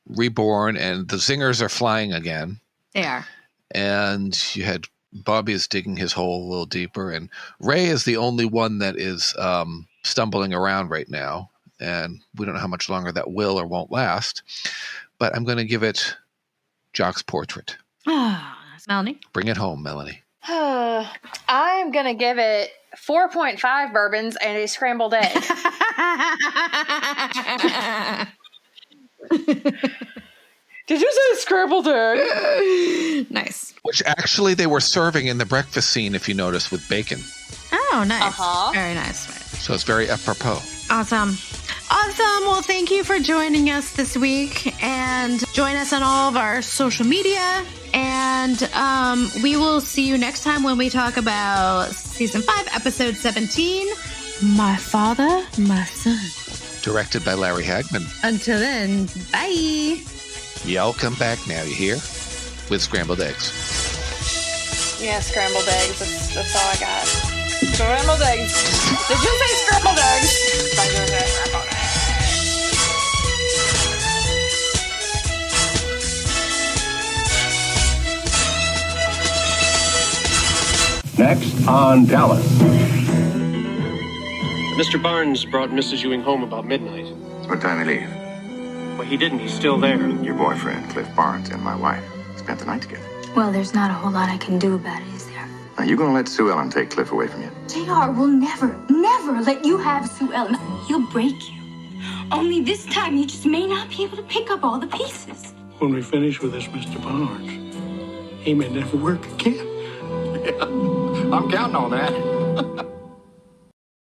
reborn and the zingers are flying again. They are. And you had Bobby is digging his hole a little deeper, and Ray is the only one that is stumbling around right now. And we don't know how much longer that will or won't last. But I'm going to give it Jock's portrait. Melanie? Bring it home, Melanie. I'm going to give it 4.5 bourbons and a scrambled egg. Did you say scrambled egg? Nice. Which actually they were serving in the breakfast scene, if you notice, with bacon. Oh, nice. Very nice. So it's very apropos. Awesome. Well, thank you for joining us this week, and join us on all of our social media. And we will see you next time when we talk about season 5, episode 17, My Father, My Son. Directed by Larry Hagman. Until then, bye. Y'all come back now, you hear? With scrambled eggs. Yeah, scrambled eggs. That's all I got. Scrambled eggs. Did you say scrambled eggs? I did say scrambled eggs. Next on Dallas. Mr. Barnes brought Mrs. Ewing home about midnight. What time did he leave? Well, he didn't. He's still there. Your boyfriend, Cliff Barnes, and my wife spent the night together. Well, there's not a whole lot I can do about it, is there? Now, you gonna let Sue Ellen take Cliff away from you? JR will never let you have Sue Ellen. He'll break you. Only this time you just may not be able to pick up all the pieces. When we finish with this, Mr. Barnes, he may never work again. Yeah, I'm counting on that.